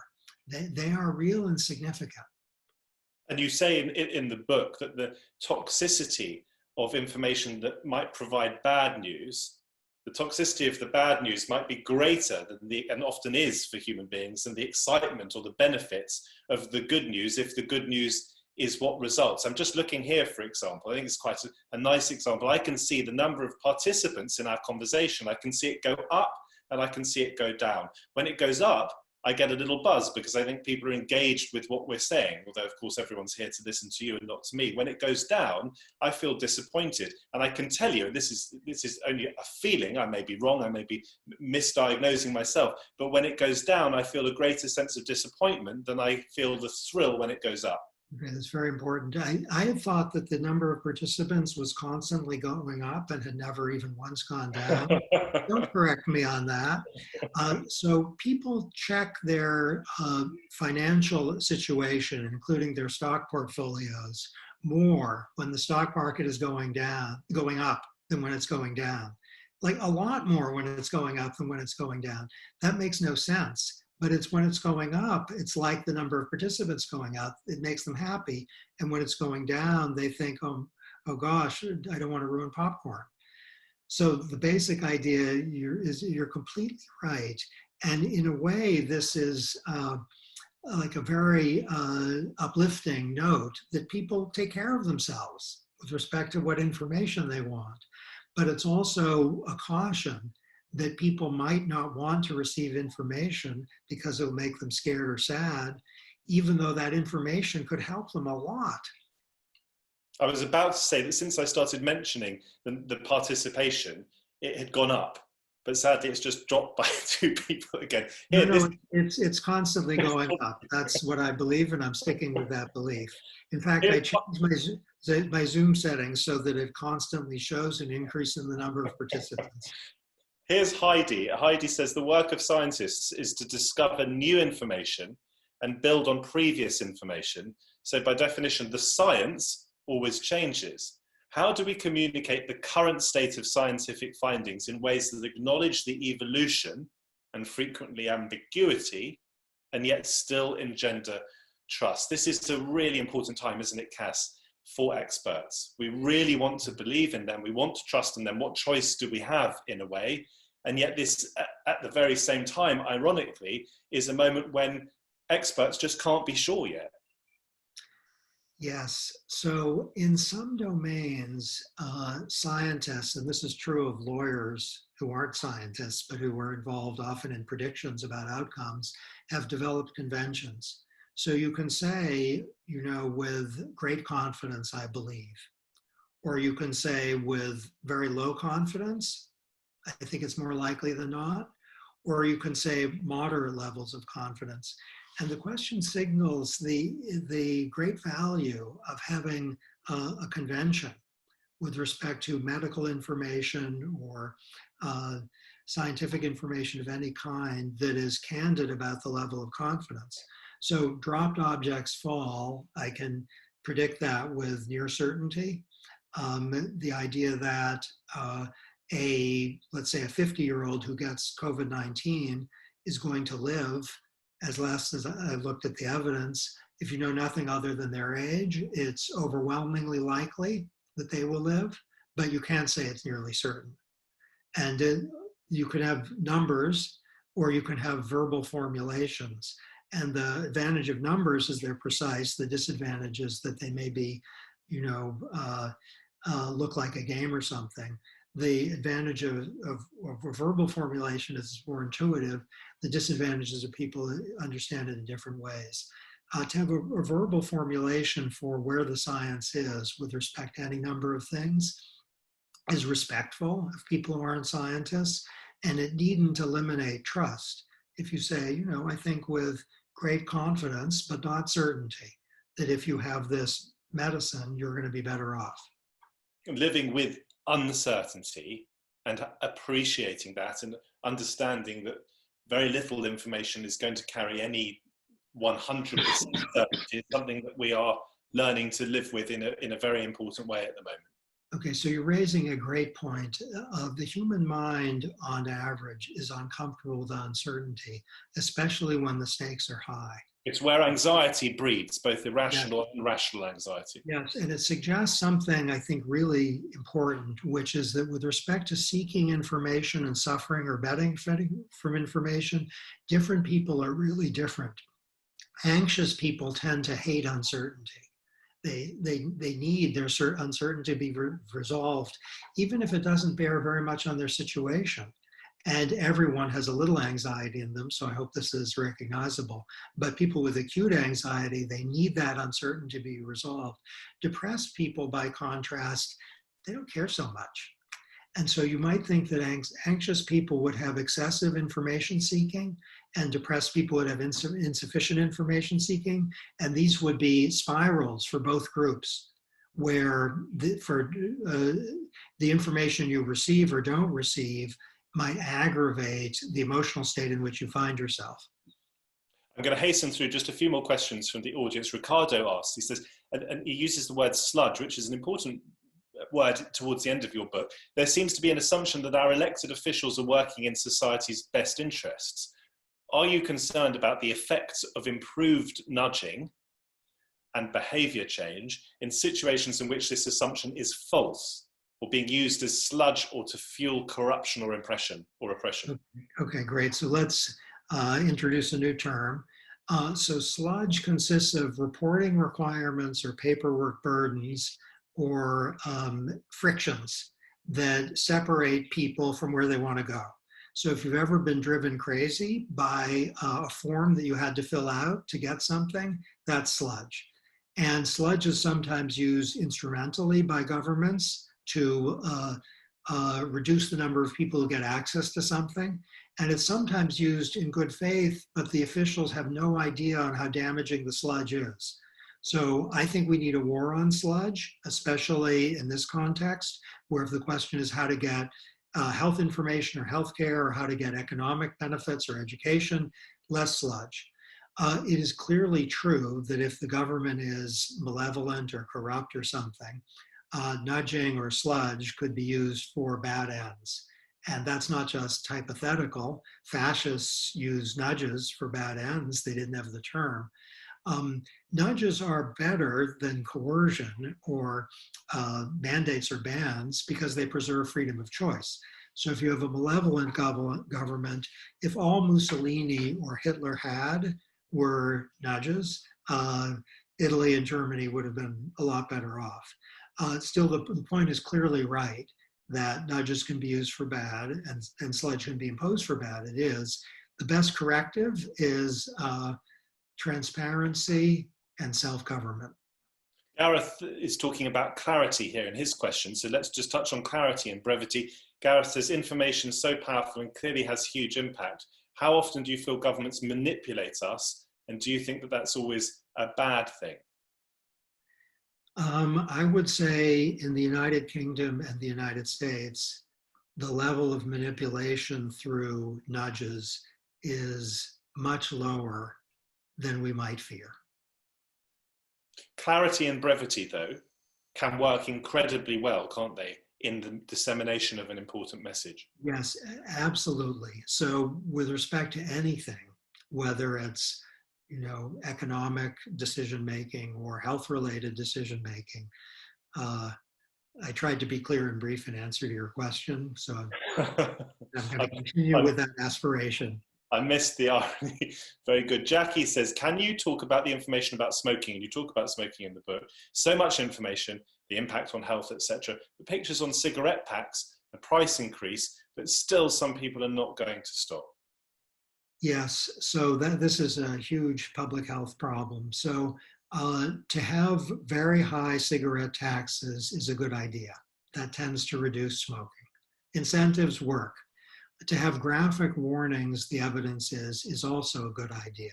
Speaker 2: they are real and significant.
Speaker 1: And you say in the book that the toxicity of information that might provide bad news, the toxicity of the bad news might be greater than and often is for human beings, than the excitement or the benefits of the good news, if the good news is what results. I'm just looking here, for example. I think it's quite a nice example. I can see the number of participants in our conversation. I can see it go up and I can see it go down. When it goes up, I get a little buzz because I think people are engaged with what we're saying, although of course everyone's here to listen to you and not to me. When it goes down, I feel disappointed. And I can tell you, this is only a feeling, I may be wrong, I may be misdiagnosing myself, but when it goes down, I feel a greater sense of disappointment than I feel the thrill when it goes up.
Speaker 2: Okay, that's very important. I had thought that the number of participants was constantly going up and had never even once gone down. Don't correct me on that. So people check their financial situation, including their stock portfolios, more when the stock market is going up than when it's going down. Like a lot more when it's going up than when it's going down. That makes no sense. But it's when it's going up, it's like the number of participants going up, it makes them happy. And when it's going down, they think, oh gosh, I don't want to ruin popcorn. So the basic idea is you're completely right. And in a way, this is like a very uplifting note that people take care of themselves with respect to what information they want. But it's also a caution that people might not want to receive information because it'll make them scared or sad, even though that information could help them a lot.
Speaker 1: I was about to say that since I started mentioning the participation, it had gone up, but sadly it's just dropped by 2 people again. Here,
Speaker 2: no, it's constantly going up. That's what I believe, and I'm sticking with that belief. In fact, I changed my Zoom settings so that it constantly shows an increase in the number of participants.
Speaker 1: Here's Heidi. Heidi says the work of scientists is to discover new information and build on previous information. So by definition, the science always changes. How do we communicate the current state of scientific findings in ways that acknowledge the evolution and frequently ambiguity, and yet still engender trust? This is a really important time, isn't it, Cass, for experts? We really want to believe in them. We want to trust in them. What choice do we have, in a way? And yet this, at the very same time, ironically, is a moment when experts just can't be sure yet.
Speaker 2: Yes. So in some domains, scientists, and this is true of lawyers who aren't scientists, but who are involved often in predictions about outcomes, have developed conventions. So you can say, with great confidence, I believe. Or you can say with very low confidence, I think it's more likely than not. Or you can say moderate levels of confidence. And the question signals the great value of having a convention with respect to medical information or scientific information of any kind that is candid about the level of confidence. So dropped objects fall, I can predict that with near certainty. The idea that let's say a 50-year-old who gets COVID-19 is going to live, as last as I looked at the evidence, if you know nothing other than their age, it's overwhelmingly likely that they will live, but you can't say it's nearly certain. And you can have numbers or you can have verbal formulations. And the advantage of numbers is they're precise. The disadvantage is that they may be, look like a game or something. The advantage of a verbal formulation is more intuitive. The disadvantages of people understand it in different ways. To have a verbal formulation for where the science is with respect to any number of things is respectful of people who aren't scientists, and it needn't eliminate trust. If you say, I think with great confidence, but not certainty, that if you have this medicine, you're going to be better off.
Speaker 1: Living with uncertainty and appreciating that and understanding that very little information is going to carry any 100% certainty is something that we are learning to live with in a very important way at the moment.
Speaker 2: Okay, so you're raising a great point. The human mind, on average, is uncomfortable with uncertainty, especially when the stakes are high.
Speaker 1: It's where anxiety breeds, both irrational and rational anxiety.
Speaker 2: Yes, and it suggests something I think really important, which is that with respect to seeking information and suffering or benefiting from information, different people are really different. Anxious people tend to hate uncertainty. They need their uncertainty to be resolved, even if it doesn't bear very much on their situation. And everyone has a little anxiety in them, so I hope this is recognizable. But people with acute anxiety, they need that uncertainty to be resolved. Depressed people, by contrast, they don't care so much. And so you might think that anxious people would have excessive information seeking and depressed people would have insufficient information seeking. And these would be spirals for both groups, where the information you receive or don't receive might aggravate the emotional state in which you find yourself.
Speaker 1: I'm going to hasten through just a few more questions from the audience. Ricardo asks, he says, and he uses the word sludge, which is an important word towards the end of your book. There seems to be an assumption that our elected officials are working in society's best interests. Are you concerned about the effects of improved nudging and behavior change in situations in which this assumption is false or being used as sludge or to fuel corruption or oppression?
Speaker 2: Okay, great. So let's introduce a new term. So sludge consists of reporting requirements or paperwork burdens or frictions that separate people from where they want to go. So if you've ever been driven crazy by a form that you had to fill out to get something, that's sludge. And sludge is sometimes used instrumentally by governments to reduce the number of people who get access to something. And it's sometimes used in good faith, but the officials have no idea on how damaging the sludge is. So I think we need a war on sludge, especially in this context, where if the question is how to get health information or healthcare, or how to get economic benefits or education, less sludge. It is clearly true that if the government is malevolent or corrupt or something, nudging or sludge could be used for bad ends. And that's not just hypothetical. Fascists use nudges for bad ends. They didn't have the term. Nudges are better than coercion or mandates or bans because they preserve freedom of choice. So if you have a malevolent government, if all Mussolini or Hitler had were nudges, Italy and Germany would have been a lot better off. Still, the point is clearly right that nudges can be used for bad and sludge can be imposed for bad. It is. The best corrective is transparency and self-government.
Speaker 1: Gareth is talking about clarity here in his question. So let's just touch on clarity and brevity. Gareth says, information is so powerful and clearly has huge impact. How often do you feel governments manipulate us? And do you think that that's always a bad thing?
Speaker 2: I would say in the United Kingdom and the United States, the level of manipulation through nudges is much lower than we might fear.
Speaker 1: Clarity and brevity, though, can work incredibly well, can't they, in the dissemination of an important message.
Speaker 2: Yes, absolutely. So with respect to anything, whether it's, economic decision-making or health-related decision-making, I tried to be clear and brief in answer to your question, so I'm going to continue with that aspiration.
Speaker 1: I missed the irony. Very good. Jackie says, can you talk about the information about smoking? And you talk about smoking in the book. So much information, the impact on health, etc. The pictures on cigarette packs, the price increase, but still some people are not going to stop.
Speaker 2: Yes, so this is a huge public health problem. So to have very high cigarette taxes is a good idea. That tends to reduce smoking. Incentives work. To have graphic warnings, the evidence is also a good idea.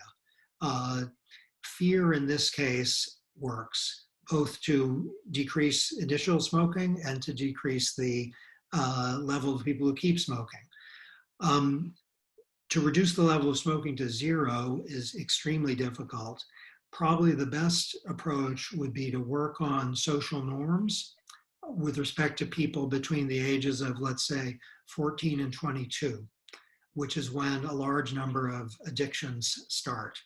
Speaker 2: Fear in this case works, both to decrease initial smoking and to decrease the level of people who keep smoking. To reduce the level of smoking to zero is extremely difficult. Probably the best approach would be to work on social norms with respect to people between the ages of, let's say, 14 and 22, which is when a large number of addictions start.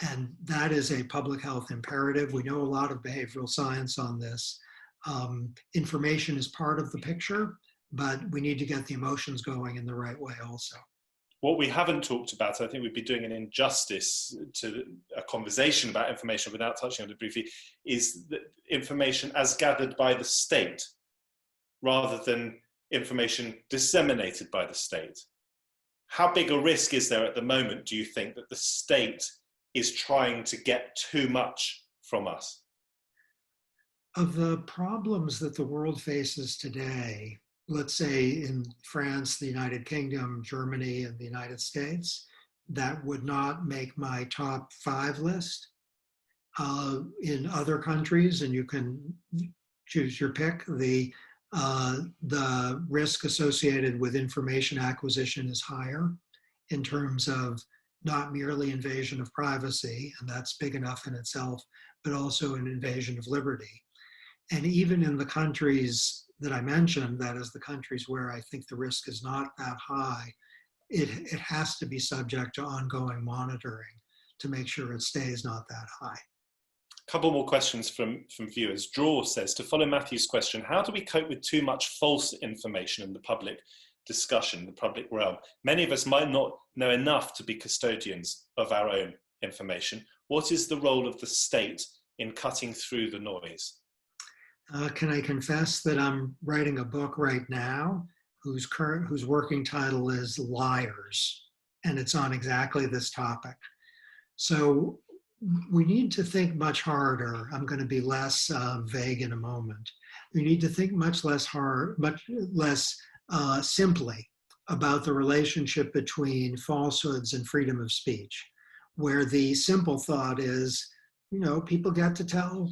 Speaker 2: And that is a public health imperative. We know a lot of behavioral science on this. Information is part of the picture, but we need to get the emotions going in the right way also.
Speaker 1: What we haven't talked about, I think we'd be doing an injustice to a conversation about information without touching on it briefly, is the information as gathered by the state rather than information disseminated by the state. How big a risk is there at the moment, do you think, that the state is trying to get too much from us?
Speaker 2: Of the problems that the world faces today, let's say in France, the United Kingdom, Germany, and the United States, that would not make my top 5 list. In other countries, and you can choose your pick, the risk associated with information acquisition is higher in terms of not merely invasion of privacy, and that's big enough in itself, but also an invasion of liberty. And even in the countries that I mentioned, that is the countries where I think the risk is not that high, it has to be subject to ongoing monitoring to make sure it stays not that high.
Speaker 1: A couple more questions from viewers. Draw says, to follow Matthew's question, how do we cope with too much false information in the public discussion, the public realm? Many of us might not know enough to be custodians of our own information. What is the role of the state in cutting through the noise?
Speaker 2: Can I confess that I'm writing a book right now whose working title is Liars, and it's on exactly this topic. So we need to think much harder. I'm going to be less vague in a moment. We need to think much less simply about the relationship between falsehoods and freedom of speech, where the simple thought is, people get to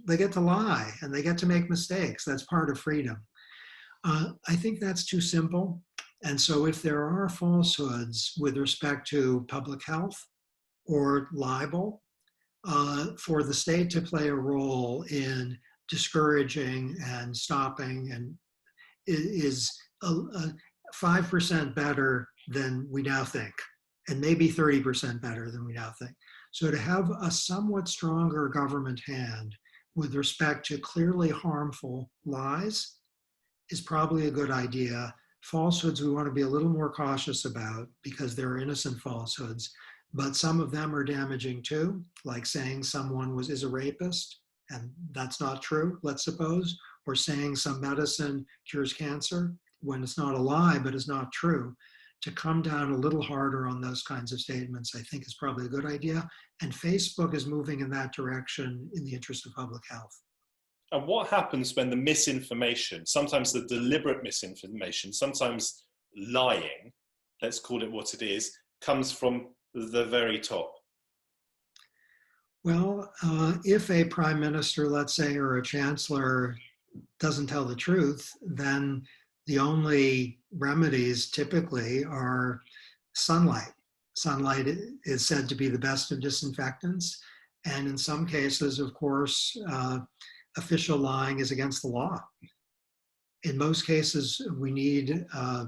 Speaker 2: they get to lie and they get to make mistakes. That's part of freedom. I think that's too simple. And so if there are falsehoods with respect to public health or libel, for the state to play a role in discouraging and stopping and is 5% better than we now think, and maybe 30% better than we now think. So to have a somewhat stronger government hand with respect to clearly harmful lies is probably a good idea. Falsehoods we want to be a little more cautious about because they're innocent falsehoods, but some of them are damaging too, like saying someone is a rapist, and that's not true, let's suppose, or saying some medicine cures cancer when it's not a lie, but it's not true. To come down a little harder on those kinds of statements, I think is probably a good idea. And Facebook is moving in that direction in the interest of public health.
Speaker 1: And what happens when the misinformation, sometimes the deliberate misinformation, sometimes lying, let's call it what it is, comes from the very top?
Speaker 2: Well, if a prime minister, let's say, or a chancellor doesn't tell the truth, then the only remedies typically are sunlight. Sunlight is said to be the best of disinfectants. And in some cases, of course, official lying is against the law. in most cases, we need a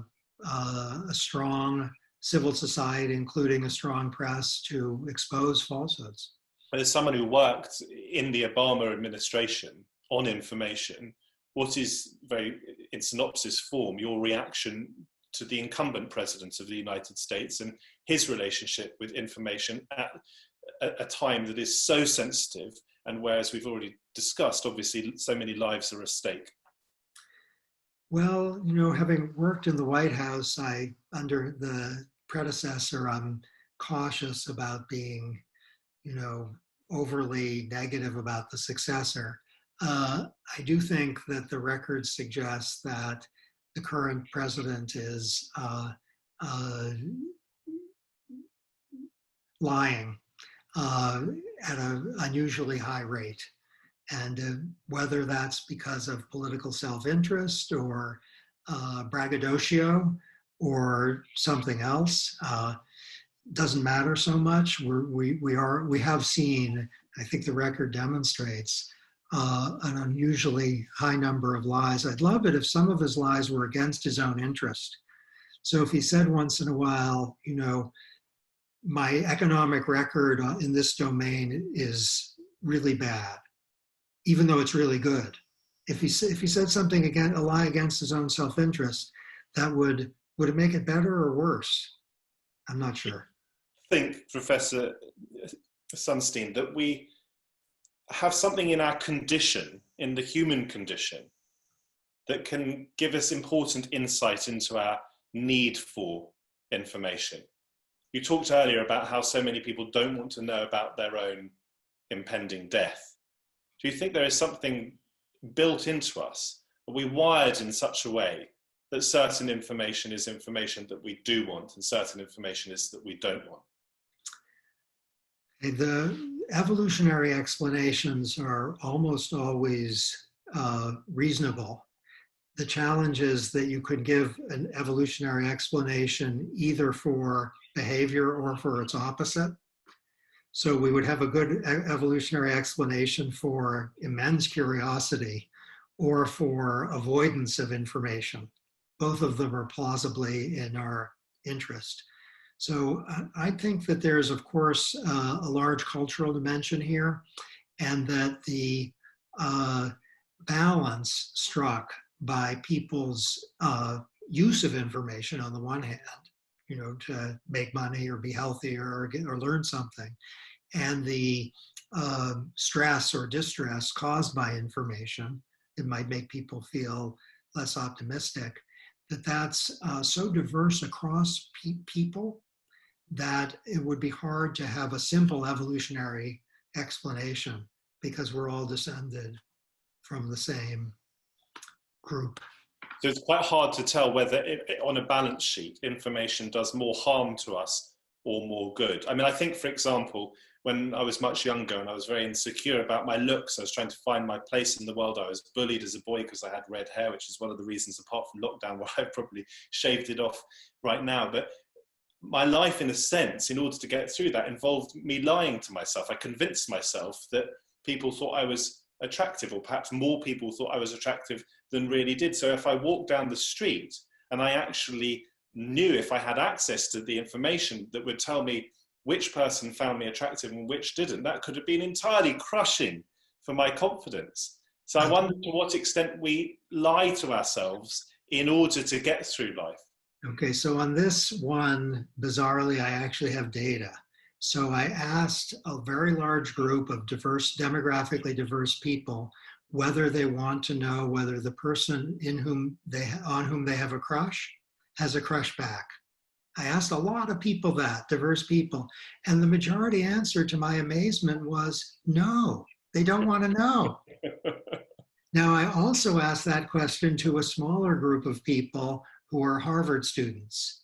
Speaker 2: strong civil society, including a strong press, to expose falsehoods.
Speaker 1: But as someone who worked in the Obama administration on information, what is, very in synopsis form, your reaction to the incumbent president of the United States and his relationship with information at a time that is so sensitive, and where, as we've already discussed, obviously so many lives are at stake?
Speaker 2: Well, having worked in the White House, under the predecessor, I'm cautious about being, overly negative about the successor. I do think that the record suggests that the current president is lying at an unusually high rate. And whether that's because of political self-interest or braggadocio or something else, doesn't matter so much. We have seen, I think the record demonstrates, an unusually high number of lies. I'd love it if some of his lies were against his own interest. So if he said once in a while, my economic record in this domain is really bad, even though it's really good. If he said something again, a lie against his own self-interest, that would it make it better or worse? I'm not sure.
Speaker 1: I think, Professor Sunstein, that we have something in our condition, in the human condition, that can give us important insight into our need for information. You talked earlier about how so many people don't want to know about their own impending death. Do you think there is something built into us? Are we wired in such a way that certain information is information that we do want and certain information is that we don't want?
Speaker 2: The evolutionary explanations are almost always reasonable. The challenge is that you could give an evolutionary explanation either for behavior or for its opposite. So we would have a good evolutionary explanation for immense curiosity or for avoidance of information. Both of them are plausibly in our interest. So I think that there's, of course, a large cultural dimension here, and that the balance struck by people's use of information on the one hand, to make money or be healthier or learn something, and the stress or distress caused by information, it might make people feel less optimistic, that's so diverse across people that it would be hard to have a simple evolutionary explanation, because we're all descended from the same group.
Speaker 1: So it's quite hard to tell whether on a balance sheet, information does more harm to us or more good. I mean, I think, for example, when I was much younger and I was very insecure about my looks, I was trying to find my place in the world. I was bullied as a boy because I had red hair, which is one of the reasons, apart from lockdown, where I've probably shaved it off right now. But my life, in a sense, in order to get through that, involved me lying to myself. I convinced myself that people thought I was attractive, or perhaps more people thought I was attractive than really did. So if I walked down the street and I actually knew, if I had access to the information that would tell me which person found me attractive and which didn't, that could have been entirely crushing for my confidence. So I wonder to what extent we lie to ourselves in order to get through life.
Speaker 2: Okay, so on this one, bizarrely, I actually have data. So I asked a very large group of demographically diverse people whether they want to know whether the person on whom they have a crush has a crush back. I asked a lot of people that, diverse people, and the majority answer, to my amazement, was no, they don't want to know. Now, I also asked that question to a smaller group of people who are Harvard students.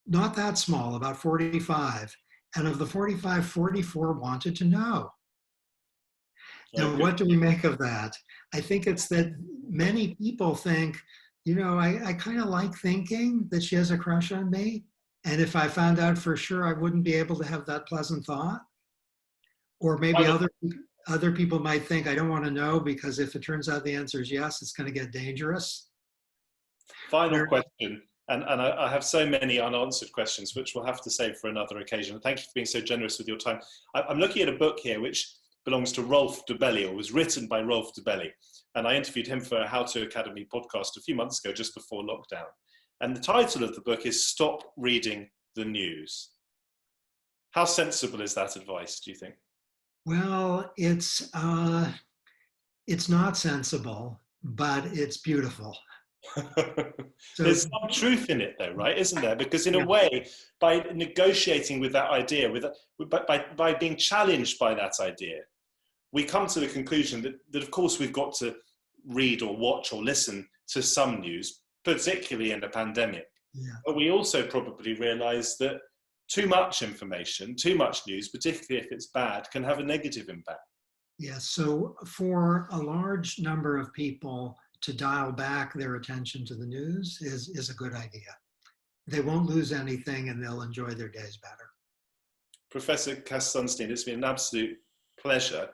Speaker 2: Not that small, about 45. And of the 45, 44 wanted to know. Now, what do we make of that? I think it's that many people think, I kind of like thinking that she has a crush on me. And if I found out for sure, I wouldn't be able to have that pleasant thought. Or maybe other people might think, I don't want to know, because if it turns out the answer is yes, it's going to get dangerous.
Speaker 1: Final question, and I have so many unanswered questions, which we'll have to save for another occasion. Thank you for being so generous with your time. I'm looking at a book here, which belongs to Rolf de Belli, or was written by Rolf de Belli. And I interviewed him for a How to Academy podcast a few months ago, just before lockdown. And the title of the book is Stop Reading the News. How sensible is that advice, do you think?
Speaker 2: Well, it's not sensible, but it's beautiful. So,
Speaker 1: there's some truth in it though, right? Isn't there? Because in a way, by negotiating with that idea, by being challenged by that idea, we come to the conclusion that of course we've got to read or watch or listen to some news, particularly in a pandemic.
Speaker 2: Yeah.
Speaker 1: But we also probably realize that too much information, too much news, particularly if it's bad, can have a negative impact.
Speaker 2: Yes, so for a large number of people to dial back their attention to the news is a good idea. They won't lose anything and they'll enjoy their days better. Professor
Speaker 1: Cass Sunstein, it's been an absolute pleasure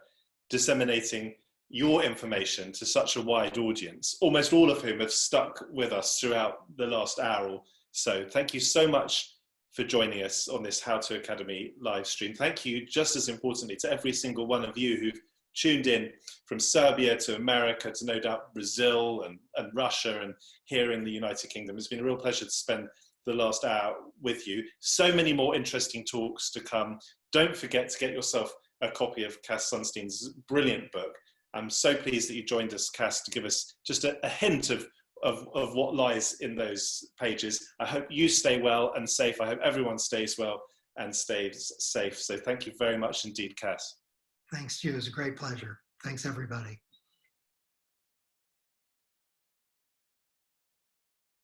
Speaker 1: disseminating your information to such a wide audience, almost all of whom have stuck with us throughout the last hour or so. Thank you so much for joining us on this How to Academy live stream. Thank you, just as importantly, to every single one of you who've tuned in from Serbia to America to no doubt Brazil and Russia and here in the United Kingdom. It's been a real pleasure to spend the last hour with you. So many more interesting talks to come. Don't forget to get yourself a copy of Cass Sunstein's brilliant book. I'm so pleased that you joined us, Cass, to give us just a hint of what lies in those pages. I hope you stay well and safe. I hope everyone stays well and stays safe. So thank you very much indeed, Cass.
Speaker 2: Thanks to you. It was a great pleasure. Thanks, everybody.